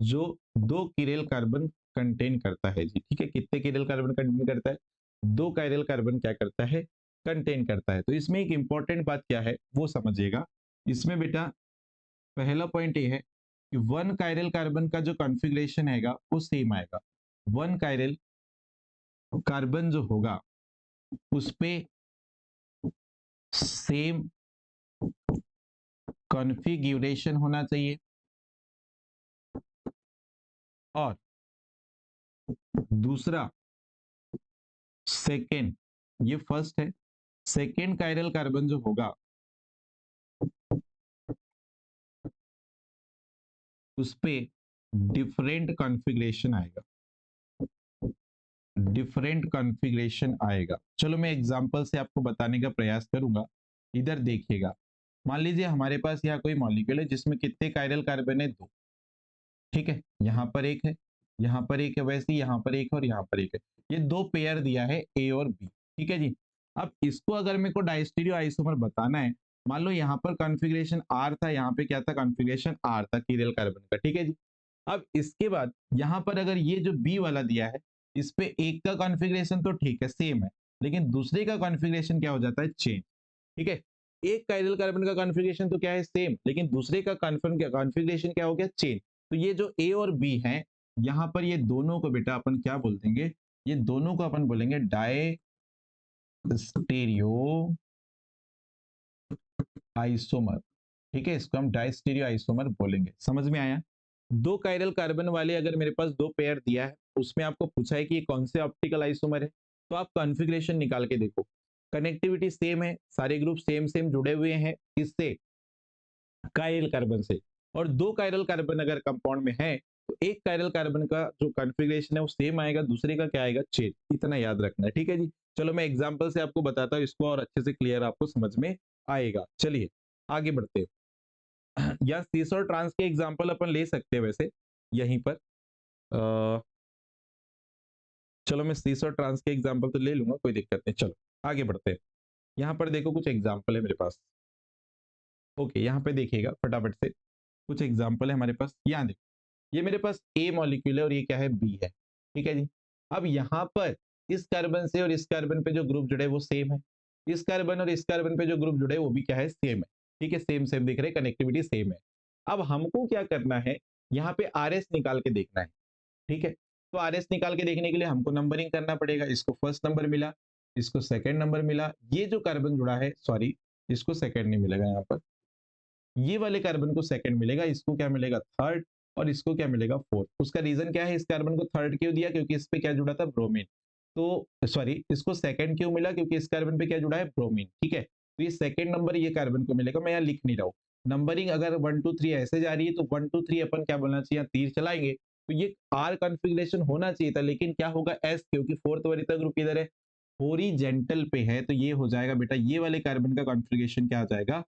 जो 2 किरेल कार्बन कंटेन करता है जी, ठीक है, कितने किरेल कार्बन कंटेन करता है, 2 कायरल कार्बन क्या करता है, कंटेन करता है। तो इसमें एक इंपॉर्टेंट बात क्या है वो समझिएगा, इसमें बेटा पहला पॉइंट ये है कि वन कायरल कार्बन का जो कॉन्फ़िगरेशन आएगा वो सेम आएगा। वन कायरल कार्बन जो होगा उस पे सेम कॉन्फ़िगरेशन होना चाहिए। और दूसरा सेकेंड, ये फर्स्ट है, सेकेंड कायरल कार्बन जो होगा उस पे डिफरेंट कॉन्फ़िगरेशन आएगा, डिफरेंट कॉन्फ़िगरेशन आएगा। चलो मैं एग्जांपल से आपको बताने का प्रयास करूंगा। इधर देखिएगा, मान लीजिए हमारे पास यहाँ कोई मॉलिक्यूल है जिसमें कितने कायरल कार्बन है, दो। ठीक है, यहाँ पर एक है, यहाँ पर एक है, वैसे यहाँ पर एक है और यहाँ पर एक है। ये दो पेयर दिया है ए और बी। ठीक है जी। अब इसको अगर मेरे को डायस्टीरियो आइसोमर बताना है, मान लो यहाँ पर कॉन्फ़िगरेशन आर था, यहाँ पे क्या था, कॉन्फ़िगरेशन आर था कीरल कार्बन का। ठीक है जी। अब इसके बाद यहाँ पर अगर ये जो बी वाला दिया है, इस पे एक का कॉन्फ़िगरेशन तो ठीक है सेम है, लेकिन दूसरे का कॉन्फ़िगरेशन क्या हो जाता है, चेंज। ठीक है, एक कायरल कार्बन का कॉन्फ़िगरेशन तो क्या है, सेम, लेकिन दूसरे का कॉन्फ़िगरेशन क्या हो गया, चेंज। तो ये जो ए और बी है, यहाँ पर ये दोनों को बेटा अपन क्या बोल देंगे, ये दोनों को अपन बोलेंगे डाई स्टीरियो आइसोमर। ठीक है, इसको हम डाई स्टीरियो आइसोमर बोलेंगे। समझ में आया। दो कायरल कार्बन वाले अगर मेरे पास दो पेयर दिया है, उसमें आपको पूछा है कि ये कौन से ऑप्टिकल आइसोमर है, तो आप कॉन्फ़िगरेशन निकाल के देखो। कनेक्टिविटी सेम है, सारे ग्रुप सेम सेम जुड़े हुए हैं, किससे, कायरल कार्बन से। और दो कायरल कार्बन अगर कंपाउंड में है तो एक कायरल कार्बन का जो कॉन्फ़िगरेशन है वो सेम आएगा, दूसरे का क्या आएगा, चेंज। इतना याद रखना है। ठीक है जी। चलो मैं एग्जांपल से आपको बताता हूँ इसको, और अच्छे से क्लियर आपको समझ में आएगा। चलिए आगे बढ़ते हैं। या सीस और ट्रांस के एग्जांपल अपन ले सकते हैं वैसे यहीं पर। चलो मैं सीस और ट्रांस के एग्जांपल तो ले लूंगा, कोई दिक्कत नहीं। चलो आगे बढ़ते हैं। यहाँ पर देखो कुछ एग्जांपल है मेरे पास। ओके, यहाँ पे देखिएगा फटाफट से, कुछ एग्जांपल है हमारे पास। यहाँ देखो, ये मेरे पास ए मॉलिक्यूल है और ये क्या है, बी है। ठीक है जी। अब यहाँ पर इस कार्बन से और इस कार्बन पे जो ग्रुप जुड़े वो सेम है, इस कार्बन और इस कार्बन पे जो ग्रुप जुड़े वो भी क्या है, सेम है। ठीक है, सेम सेम दिख रहे, कनेक्टिविटी सेम है। अब हमको क्या करना है, यहाँ पे आर एस निकाल के देखना है। ठीक है, तो आर एस निकाल के देखने के लिए हमको नंबरिंग करना पड़ेगा। इसको फर्स्ट नंबर मिला, इसको सेकेंड नंबर मिला, ये जो कार्बन जुड़ा है, सॉरी इसको सेकेंड नहीं मिलेगा, यहाँ पर ये वाले कार्बन को सेकंड मिलेगा, इसको क्या मिलेगा, थर्ड, और इसको क्या मिलेगा, फोर्थ। उसका रीजन क्या है, इस कार्बन को थर्ड क्यों दिया, क्योंकि इस पे क्या जुड़ा था, ब्रोमीन। तो सॉरी, इसको सेकंड क्यों मिला, क्योंकि इस कार्बन पे क्या जुड़ा है, ब्रोमीन। ठीक है, तो ये सेकंड नंबर ये कार्बन को मिलेगा। मैं यहाँ लिख नहीं रहा हूँ नंबरिंग, अगर 1 2 3 ऐसे जा रही है तो 1 2 3 अपन क्या बोलना चाहिए, तीर चलाएंगे तो ये आर कॉन्फ़िगरेशन होना चाहिए था, लेकिन क्या होगा, एस, क्योंकि फोर्थ वरीयता ग्रुप इधर है, हॉरिजॉन्टल पे है, तो ये हो जाएगा बेटा, ये वाले कार्बन का कॉन्फ़िगरेशन क्या आ जाएगा,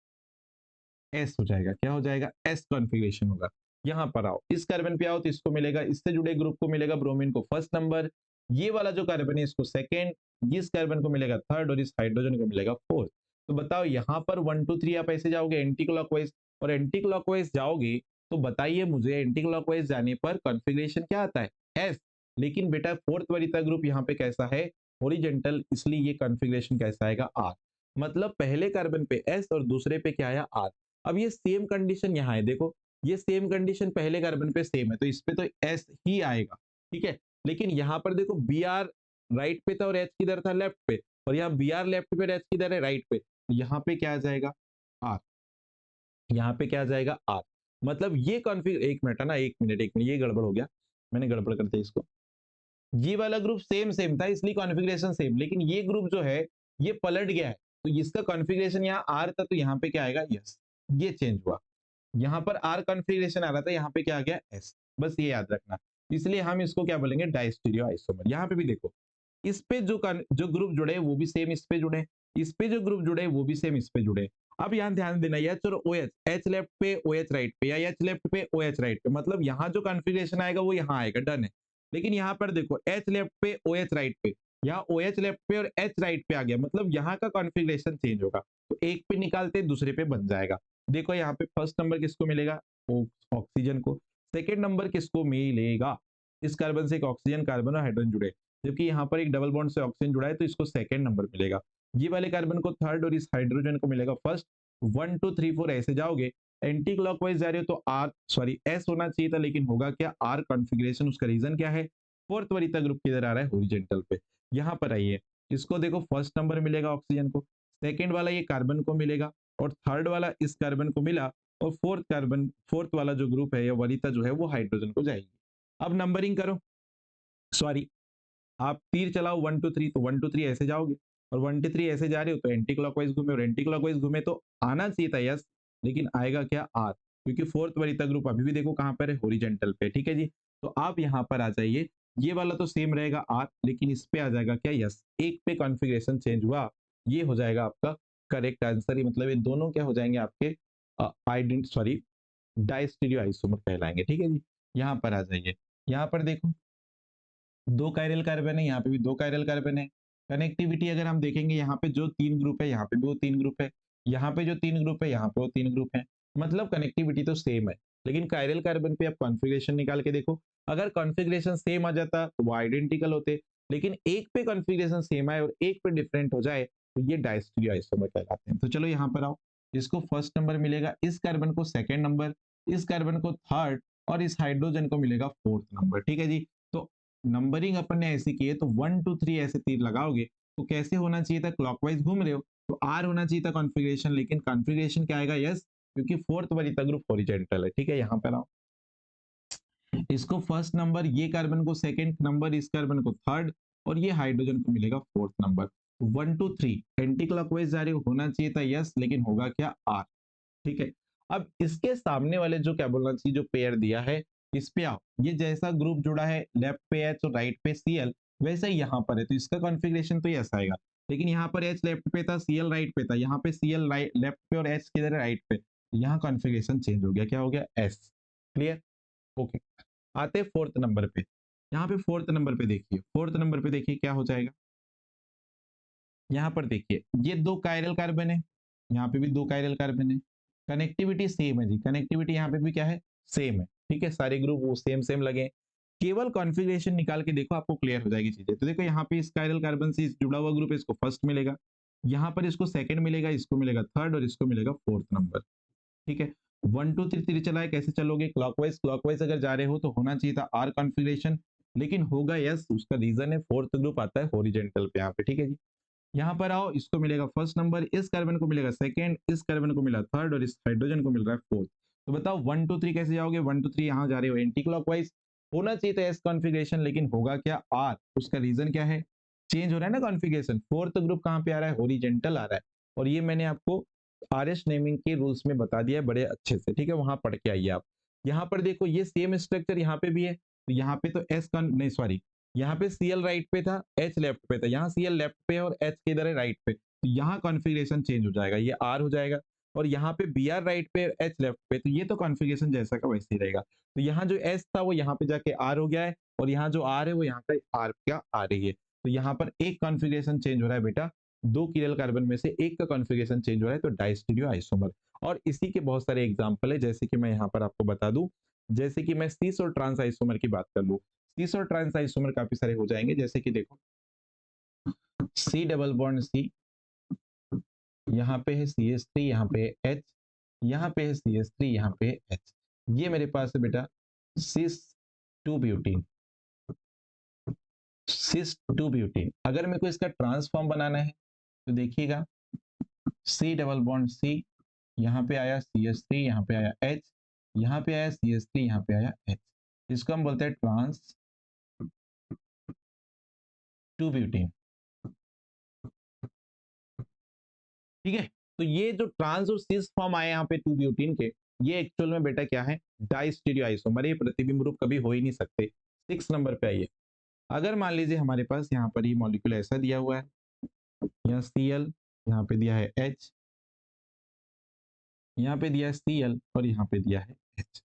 एस हो जाएगा। क्या हो जाएगा, एस कॉन्फ़िगरेशन होगा। यहाँ पर आओ, इस कार्बन पे आओ तो इसको मिलेगा, इससे जुड़े ग्रुप को मिलेगा, ब्रोमीन को फर्स्ट नंबर, ये वाला जो कार्बन है इसको सेकेंड, इस कार्बन को मिलेगा थर्ड, और इस हाइड्रोजन को मिलेगा फोर्थ। तो बताओ यहाँ पर 1 2 3 आप ऐसे जाओगे एंटी क्लॉकवाइज, और एंटी क्लॉकवाइज जाओगे तो बताइए मुझे, एंटी क्लॉकवाइज जाने पर कॉन्फ़िगरेशन क्या आता है, एस। लेकिन बेटा फोर्थ वरीयता ग्रुप यहाँ पे कैसा है, हॉरिजॉन्टल, इसलिए ये कॉन्फ़िगरेशन कैसा आएगा, आर। मतलब पहले कार्बन पे एस और दूसरे पे क्या आया, आर। अब ये सेम कंडीशन यहाँ है, देखो ये सेम कंडीशन पहले कार्बन पे सेम है, तो इस पे तो एस ही आएगा। ठीक है, लेकिन यहाँ पर देखो बी आर राइट पे था और एच किधर था, लेफ्ट पे, और यहाँ बी आर लेफ्ट पे, एच किधर है, राइट पे, तो यहाँ पे क्या आ जाएगा, आर। यहाँ पे क्या आ जाएगा, आर। मतलब ये कॉन्फ़िगर, एक मिनट है ना, एक मिनट, ये गड़बड़ हो गया, मैंने गड़बड़ कर दिया इसको। ये वाला ग्रुप सेम सेम था इसलिए कॉन्फ़िगरेशन सेम, लेकिन ये ग्रुप जो है ये पलट गया है, तो इसका कॉन्फ़िगरेशन यहाँ आर था, तो यहाँ पे क्या आएगा, यस। ये चेंज हुआ, यहाँ पर आर कॉन्फ़िगरेशन आ रहा था, यहाँ पे क्या आ गया, एस। बस ये याद रखना, इसलिए हम इसको क्या बोलेंगे, डायस्टीरियो आइसोमर। यहाँ पे भी देखो, इस पे जो ग्रुप जुड़े वो भी सेम इस पे जुड़े, इस पे जो ग्रुप जुड़े वो भी सेम इस पे जुड़े। अब यहाँ ध्यान देना, एच और ओ एच, एच लेफ्ट पे ओ एच राइट पे, या एच लेफ्ट पे ओ एच राइट पे, मतलब यहाँ जो कॉन्फ़िगरेशन आएगा वो यहाँ आएगा, डन है। लेकिन यहाँ पर देखो एच लेफ्ट पे ओ एच राइट पे, यहाँ ओ एच लेफ्ट पे और एच राइट पे आ गया, मतलब यहाँ का कॉन्फ़िगरेशन चेंज होगा, तो एक पे निकालते दूसरे पे बन जाएगा। देखो यहाँ पे फर्स्ट नंबर किसको मिलेगा, ऑक्सीजन को, सेकेंड नंबर किसको मिलेगा, इस कार्बन से एक ऑक्सीजन, कार्बन और हाइड्रोजन जुड़े, जबकि यहाँ पर एक डबल बॉन्ड से ऑक्सीजन जुड़ा है तो इसको सेकंड नंबर मिलेगा। ये वाले कार्बन को थर्ड और इस हाइड्रोजन को मिलेगा फर्स्ट, 1 2 3 4 ऐसे जाओगे, एंटी क्लॉकवाइज जा रहे हो तो एस होना चाहिए था, लेकिन होगा क्या आर कॉन्फ़िगरेशन। उसका रीजन क्या है, फोर्थ वरीयता ग्रुप किधर आ रहा है, हॉरिजॉन्टल पे। यहाँ पर आइए, इसको देखो फर्स्ट नंबर मिलेगा ऑक्सीजन को, सेकेंड वाला ये कार्बन को मिलेगा, और थर्ड वाला इस कार्बन को मिला, और फोर्थ वाला जो ग्रुप है या वरीयता जो है वो हाइड्रोजन को जाएगी। अब नंबरिंग करो, सॉरी आप तीर चलाओ 1 2 3, तो 1 2 3 ऐसे जाओगे, और 1 2 3 ऐसे जा रहे हो तो एंटी क्लॉकवाइज घूमे, और एंटी क्लॉकवाइज घूमे तो आना चाहिए था यस, लेकिन आएगा क्या आर, क्योंकि फोर्थ वरीयता ग्रुप अभी भी देखो कहां पर है, हॉरिजॉन्टल पे। ठीक है जी, तो आप यहां पर आ जाइए, ये वाला तो सेम रहेगा आर, लेकिन इस पे आ जाएगा क्या यस, एक पे कॉन्फ़िगरेशन चेंज हुआ, ये हो जाएगा आपका करेक्ट आंसर ही, मतलब ये दोनों क्या हो जाएंगे आपके आइडेंट सॉरी डाइस्टीरियो आइसोमर कहलाएंगे। ठीक है जी, यहाँ पर आ जाइए, यहाँ पर देखो दो कायरल कार्बन है, यहाँ पे भी दो कायरल कार्बन है। कनेक्टिविटी अगर हम देखेंगे, यहाँ पे जो तीन ग्रुप है यहाँ पे भी वो तीन ग्रुप है, यहाँ पे जो तीन ग्रुप है यहाँ पे वो तीन ग्रुप है, मतलब कनेक्टिविटी तो सेम है। लेकिन कायरल कार्बन पे आप कॉन्फ़िगरेशन निकाल के देखो, अगर कॉन्फ़िगरेशन सेम आ जाता तो वो आइडेंटिकल होते, लेकिन एक पे कॉन्फ़िगरेशन सेम आए और एक पे डिफरेंट हो जाए तो ये डायस्टीरियो आइसोमर कहलाते हैं। तो चलो यहाँ पर आओ, इसको फर्स्ट नंबर मिलेगा, इस कार्बन को सेकेंड नंबर, इस कार्बन को थर्ड, और इस हाइड्रोजन को मिलेगा फोर्थ नंबर। ठीक है जी, तो नंबरिंग अपन ने ऐसी की है, तो 1 2 3 ऐसे तीर लगाओगे तो कैसे होना चाहिए था, क्लॉकवाइज घूम रहे हो तो आर होना चाहिए था कॉन्फ़िगरेशन, लेकिन कॉन्फ़िगरेशन क्या आएगा यस, क्योंकि फोर्थ वरीयता ग्रुप हॉरिजॉन्टल है। ठीक है, यहाँ पर आओ, इसको फर्स्ट नंबर, ये कार्बन को सेकंड नंबर, इस कार्बन को थर्ड, और ये हाइड्रोजन को मिलेगा फोर्थ नंबर। 1 2 3 एंटी क्लॉकवाइज जा रहे हो, होना चाहिए था यस, लेकिन होगा क्या आर। ठीक है, अब इसके सामने वाले जो क्या बोलना चाहिए, जो पेयर दिया है इस पे आओ, ये जैसा ग्रुप जुड़ा है लेफ्ट पे एच और राइट पे सीएल, वैसे ही यहाँ पर है, तो इसका कॉन्फ़िगरेशन तो ये ऐसा आएगा, लेकिन यहाँ पर एच लेफ्ट पे था, सीएल राइट पे था, यहाँ पे सीएल राइट लेफ्ट पे और एच किधर है, राइट पे, यहाँ कॉन्फ़िगरेशन चेंज हो गया, क्या हो गया एस। Clear, okay. आते फोर्थ नंबर पे, यहाँ पे फोर्थ नंबर पे देखिए, फोर्थ नंबर पे देखिए क्या हो जाएगा, यहाँ पर देखिए ये दो कायरल कार्बन है, यहाँ पे भी दो कायरल कार्बन है, कनेक्टिविटी सेम है जी, कनेक्टिविटी यहाँ पे भी क्या है, सेम है। ठीक है, सारे ग्रुप वो सेम सेम लगे, केवल कॉन्फ़िगरेशन निकाल के देखो, आपको क्लियर हो जाएगी चीजें। तो देखो यहाँ पे इस कायरल कार्बन से जुड़ा हुआ ग्रुप है, इसको फर्स्ट मिलेगा, यहाँ पर इसको सेकंड मिलेगा, इसको मिलेगा थर्ड, और इसको मिलेगा फोर्थ नंबर। ठीक है, 1 2 3 3 चलाए, कैसे चलोगे, क्लॉकवाइज, क्लॉकवाइज अगर जा रहे हो तो होना चाहिए था आर कॉन्फ़िगरेशन, लेकिन होगा यस, उसका रीजन है फोर्थ ग्रुप आता है हॉरिजॉन्टल पे यहाँ पे। ठीक है जी, यहाँ पर आओ, इसको मिलेगा फर्स्ट नंबर, इस कार्बन को मिलेगा सेकंड, इस कार्बन को मिला थर्ड, और इस हाइड्रोजन को मिल रहा है फोर्थ। तो बताओ 1 2 3 कैसे जाओगे, 1 2 3 यहाँ जा रहे हो एंटी क्लॉकवाइज, होना चाहिए था एस कॉन्फ़िगरेशन, लेकिन होगा क्या आर। उसका रीजन क्या है, चेंज हो रहा है ना कॉन्फ़िगरेशन, फोर्थ ग्रुप कहाँ पे आ रहा है, हॉरिजॉन्टल आ रहा है, और ये मैंने आपको आरएस नेमिंग के रूल्स में बता दिया है बड़े अच्छे से। ठीक है, वहां पढ़ के आइए आप। यहाँ पर देखो ये सेम स्ट्रक्चर यहाँ पे भी है, तो यहाँ पे तो एस नहीं सॉरी, यहाँ पे सीएल राइट पे था, एच लेफ्ट पे था, यहाँ सीएल लेफ्ट पे और एच किधर है, राइट पे, तो यहाँ कॉन्फ़िगरेशन चेंज हो जाएगा, ये आर हो जाएगा, और यहाँ पे बी आर राइट पे, एच लेफ्ट पे, तो ये तो कॉन्फ़िगरेशन जैसा का वैसे ही रहेगा। तो यहाँ जो एस था वो यहाँ पे जाके आर हो गया है, और यहाँ जो आर है वो यहाँ पे आर क्या आ रही है, तो यहाँ पर एक कॉन्फ़िगरेशन चेंज हो रहा है बेटा, दो कीरल कार्बन में से एक का कॉन्फ़िगरेशन चेंज हो रहा है, तो डायस्टीरियो आइसोमर। और इसी के बहुत सारे एग्जाम्पल है, जैसे कि मैं यहाँ पर आपको बता दूं, जैसे कि मैं सीस और ट्रांस आइसोमर की बात कर लूं, सीस और ट्रांस आइसोमर काफी सारे हो जाएंगे, जैसे कि देखो सी डबल बॉन्ड सी, यहाँ पे है सी एस थ्री, यहाँ पे है एच, यहाँ पे है सी एस थ्री, यहाँ पे है एच, ये मेरे पास है बेटा सिस to butene, sis to butene. अगर मेरे को इसका ट्रांसफॉर्म बनाना है तो देखिएगा, सी डबल बॉन्ड सी, यहाँ पे आया सी एस थ्री, यहाँ पे आया एच, यहाँ पे आया सी एस थ्री, यहाँ पे आया एच, इसको हम बोलते हैं ट्रांस टू ब्यूटीन। ठीक है, तो ये जो ट्रांस और सिस फॉर्म आए यहाँ पे टू ब्यूटीन के, ये एक्चुअल में बेटा क्या है, डाइस्टीरियो आइसोमर, ये प्रतिबिंब रूप कभी हो ही नहीं सकते। 6 नंबर पे आइए, अगर मान लीजिए हमारे पास यहाँ पर ये मॉलिक्यूल ऐसा दिया हुआ है, यहाँ Cl, यहाँ पे दिया है H, यहाँ पे दिया है Cl, और यहाँ पे दिया है H,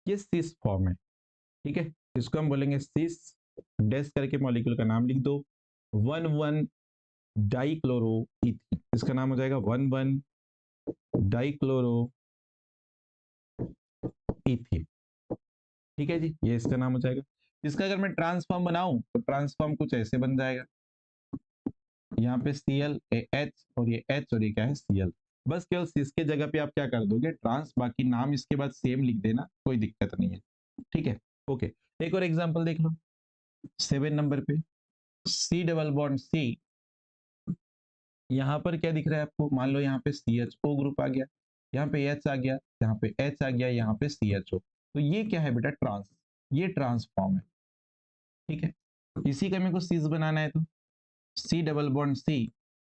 ये सिस फॉर्म है। ठीक है, इसको हम बोलेंगे सिस, डैश करके मॉलिक्यूल का नाम लिख दो, 1 1 डाइक्लोरो इथीन, इसका नाम हो जाएगा 1 1 डाइक्लोरो इथीन। ठीक है जी, ये इसका नाम हो जाएगा। इसका अगर मैं ट्रांसफॉर्म बनाऊं तो ट्रांसफॉर्म कुछ ऐसे बन जाएगा, यहाँ पे Cl, H, और ये H, और ये क्या है Cl, बस केवल सिस के जगह पे आप क्या कर दोगे, ट्रांस, बाकी नाम इसके बाद सेम लिख देना, कोई दिक्कत नहीं है, ठीक है। ओके, एक और एग्जांपल देख लो 7 नंबर पे, सी डबल बॉन्ड सी, यहाँ पर क्या दिख रहा है आपको, मान लो यहाँ पे CHO ग्रुप आ गया, यहाँ पे H आ गया, यहाँ पे H आ गया, यहाँ पे CHO, तो ये क्या है बेटा, ट्रांस, ये ट्रांसफॉर्म है, ठीक है। इसी का मेरे को सीज बनाना है, तो सी डबल बॉन्ड सी,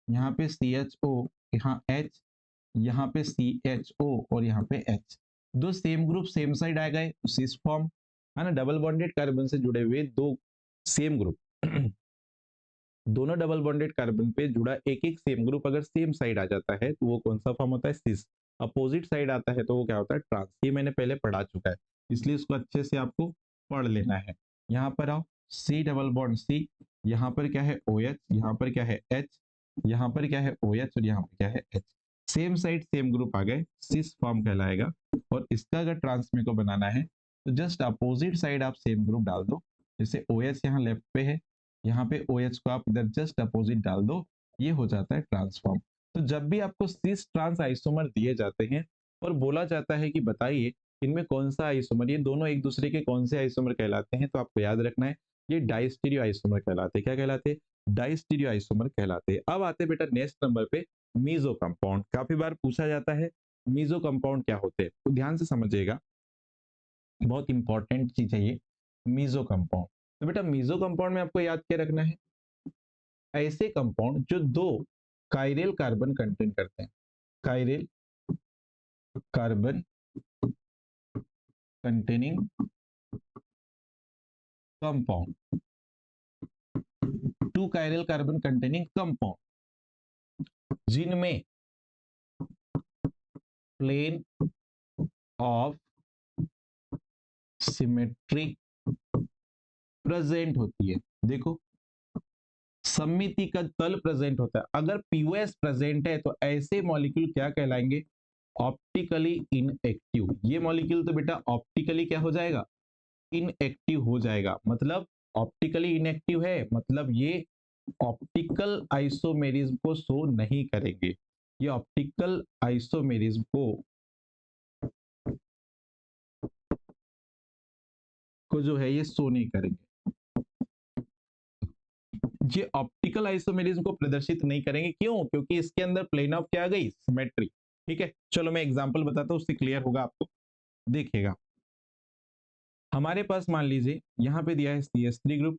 यहाँ पे CHO, यहाँ H, यहाँ पे CHO और यहाँ पे H, दो सेम ग्रुप सेम साइड आ गए, सिस फॉर्म है ना, डबल बॉन्डेड कार्बन से जुड़े हुए दो सेम ग्रुप दोनों डबल बॉन्डेड कार्बन पे जुड़ा एक एक सेम ग्रुप अगर सेम साइड आ जाता है तो वो कौन सा फॉर्म होता है, सिस। अपोजिट साइड आता है तो वो क्या होता है, ट्रांस। ये मैंने पहले पढ़ा चुका है, इसलिए इसको अच्छे से आपको पढ़ लेना है। यहाँ पर आओ, सी डबल बॉन्ड सी, यहाँ पर क्या है OH, यहाँ पर क्या है H, यहाँ पर क्या है OH और यहाँ पर क्या है H, same side same group आ गए, सिस फॉर्म कहलाएगा। और इसका अगर ट्रांस में को बनाना है तो जस्ट अपोजिट साइड आप सेम ग्रुप डाल दो, जैसे OH यहाँ लेफ्ट पे है, यहाँ पे OH को आप इधर जस्ट अपोजिट डाल दो, ये हो जाता है ट्रांसफॉर्म। तो जब भी आपको सिस ट्रांस आइसोमर दिए जाते हैं और बोला जाता है कि बताइए इनमें कौन सा आइसोमर, ये दोनों एक दूसरे के कौन से आइसोमर कहलाते हैं, तो आपको याद रखना है ये डाइस्टीरियो आइसोमर कहलाते हैं। क्या कहलाते हैं, डाइस्टीरियो आइसोमर कहलाते हैं। अब आते बेटा नेक्स्ट नंबर पे, मीजो कंपाउंड। काफी बार पूछा जाता है मीजो कंपाउंड क्या होते हैं, तो ध्यान से समझिएगा, बहुत इंपॉर्टेंट चीज है ये मीजो कंपाउंड। तो बेटा मीजो कंपाउंड में आपको याद क्या रखना है, ऐसे कंपाउंड जो दो कायरल कार्बन कंटेन करते हैं, chiral carbon containing compound, two chiral carbon containing compound जिनमें प्लेन ऑफ सिमेट्री प्रेजेंट होती है। देखो, सममिति का तल प्रेजेंट होता है, अगर POS प्रेजेंट है तो ऐसे मॉलिक्यूल क्या कहलाएंगे, ऑप्टिकली इनएक्टिव। ये मॉलिक्यूल तो बेटा ऑप्टिकली क्या हो जाएगा, इनएक्टिव हो जाएगा। मतलब ऑप्टिकली इनएक्टिव है, मतलब ये ऑप्टिकल आइसोमेरिज्म को शो नहीं करेंगे, ये ऑप्टिकल आइसोमेरिज्म को जो है ये शो नहीं करेंगे, ये ऑप्टिकल आइसोमेरिज्म को प्रदर्शित नहीं करेंगे। क्यों, क्योंकि इसके अंदर प्लेन ऑफ क्या आ गई, सिमेट्री। ठीक है, चलो मैं एग्जांपल बताता हूं, उससे क्लियर होगा आपको। देखिएगा, हमारे पास मान लीजिए यहाँ पे दिया है CH3 ग्रुप,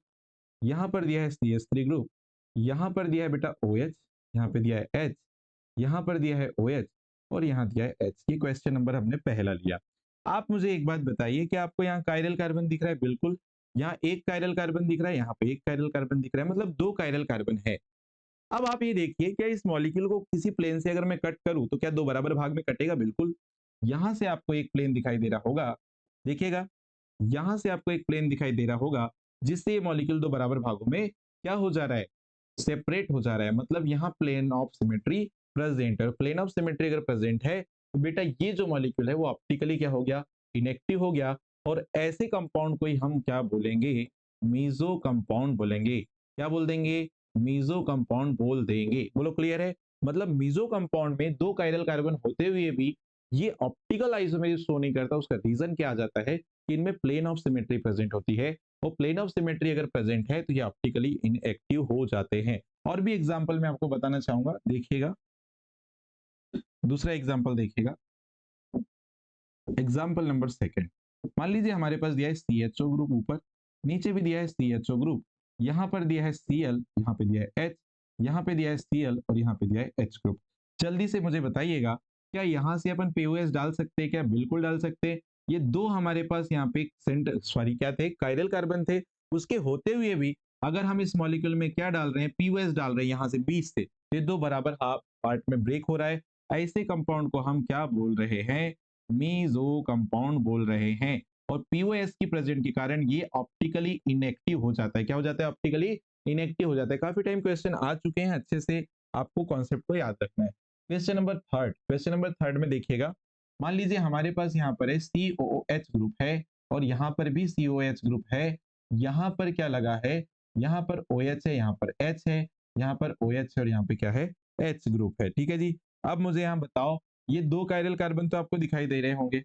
यहाँ पर दिया है CH3 ग्रुप, यहाँ पर दिया है बेटा OH, यहाँ पे दिया है H, यहाँ पर दिया है OH और यहाँ दिया है H। ये क्वेश्चन नंबर हमने पहला लिया। आप मुझे एक बात बताइए कि आपको यहाँ कायरल कार्बन दिख रहा है, बिल्कुल यहाँ एक कायरल कार्बन दिख रहा है, यहाँ पे एक कायरल कार्बन दिख रहा है, मतलब दो कायरल कार्बन है। अब आप ये देखिए, क्या इस मॉलिक्यूल को किसी प्लेन से अगर मैं कट करूं तो क्या दो बराबर भाग में कटेगा, बिल्कुल। यहां से आपको एक प्लेन दिखाई दे रहा होगा, देखिएगा यहां से आपको एक प्लेन दिखाई दे रहा होगा, जिससे ये मॉलिक्यूल दो बराबर भागों में क्या हो जा रहा है, सेपरेट हो जा रहा है। मतलब यहाँ प्लेन ऑफ सिमेट्री प्रेजेंट है, और प्लेन ऑफ सिमेट्री अगर प्रेजेंट है तो बेटा ये जो मॉलिक्यूल है वो ऑप्टिकली क्या हो गया, इनएक्टिव हो गया। और ऐसे कंपाउंड को ही हम क्या बोलेंगे, मीजो कंपाउंड बोलेंगे। क्या बोल देंगे, मीजो कंपाउंड बोल देंगे। बोलो क्लियर है। मतलब मीजो कंपाउंड में दो कायरल कार्बन होते हुए भी ये ऑप्टिकल आइसोमेरिज्म शो नहीं करता। उसका रीजन क्या आ जाता है कि इनमें प्लेन ऑफ सिमेट्री प्रेजेंट होती है, और प्लेन ऑफ सिमेट्री अगर प्रेजेंट है तो ये ऑप्टिकली इनएक्टिव हो जाते हैं। और भी एग्जांपल मैं आपको बताना चाहूंगा, देखिएगा दूसरा एग्जांपल देखिएगा, एग्जांपल नंबर सेकंड। मान लीजिए हमारे पास दिया है CHO ग्रुप ऊपर, नीचे भी दिया है CHO ग्रुप, यहाँ पर दिया है Cl, यहाँ पे दिया है H, यहाँ पे दिया है Cl और यहाँ पे दिया है H ग्रुप। जल्दी से मुझे बताइएगा, क्या यहाँ से अपन POS डाल सकते हैं क्या, बिल्कुल डाल सकते हैं। ये दो हमारे पास यहाँ पे क्या थे, कायरल कार्बन थे, उसके होते हुए भी अगर हम इस मॉलिक्यूल में क्या डाल रहे हैं, POS डाल रहे हैं यहाँ से बीच से, ये दो बराबर हाफ पार्ट में ब्रेक हो रहा है। ऐसे कंपाउंड को हम क्या बोल रहे हैं, मीजो कंपाउंड बोल रहे हैं। और POS की प्रेजेंट के कारण ये ऑप्टिकली इनएक्टिव हो जाता है। क्या हो जाता है, ऑप्टिकली इनएक्टिव हो जाता है। काफी टाइम क्वेश्चन आ चुके हैं, अच्छे से आपको कॉन्सेप्ट को याद रखना है। Question number third, question number third में देखिएगा, मान लीजिए हमारे पास यहाँ पर है COOH ग्रुप है, और यहाँ पर भी COH ग्रुप है। यहाँ पर क्या लगा है, यहाँ पर OH है, यहाँ पर H है, यहाँ पर OH है और यहाँ पे क्या है, H ग्रुप है। ठीक है जी। अब मुझे यहाँ बताओ, ये दो कायरल कार्बन तो आपको दिखाई दे रहे होंगे,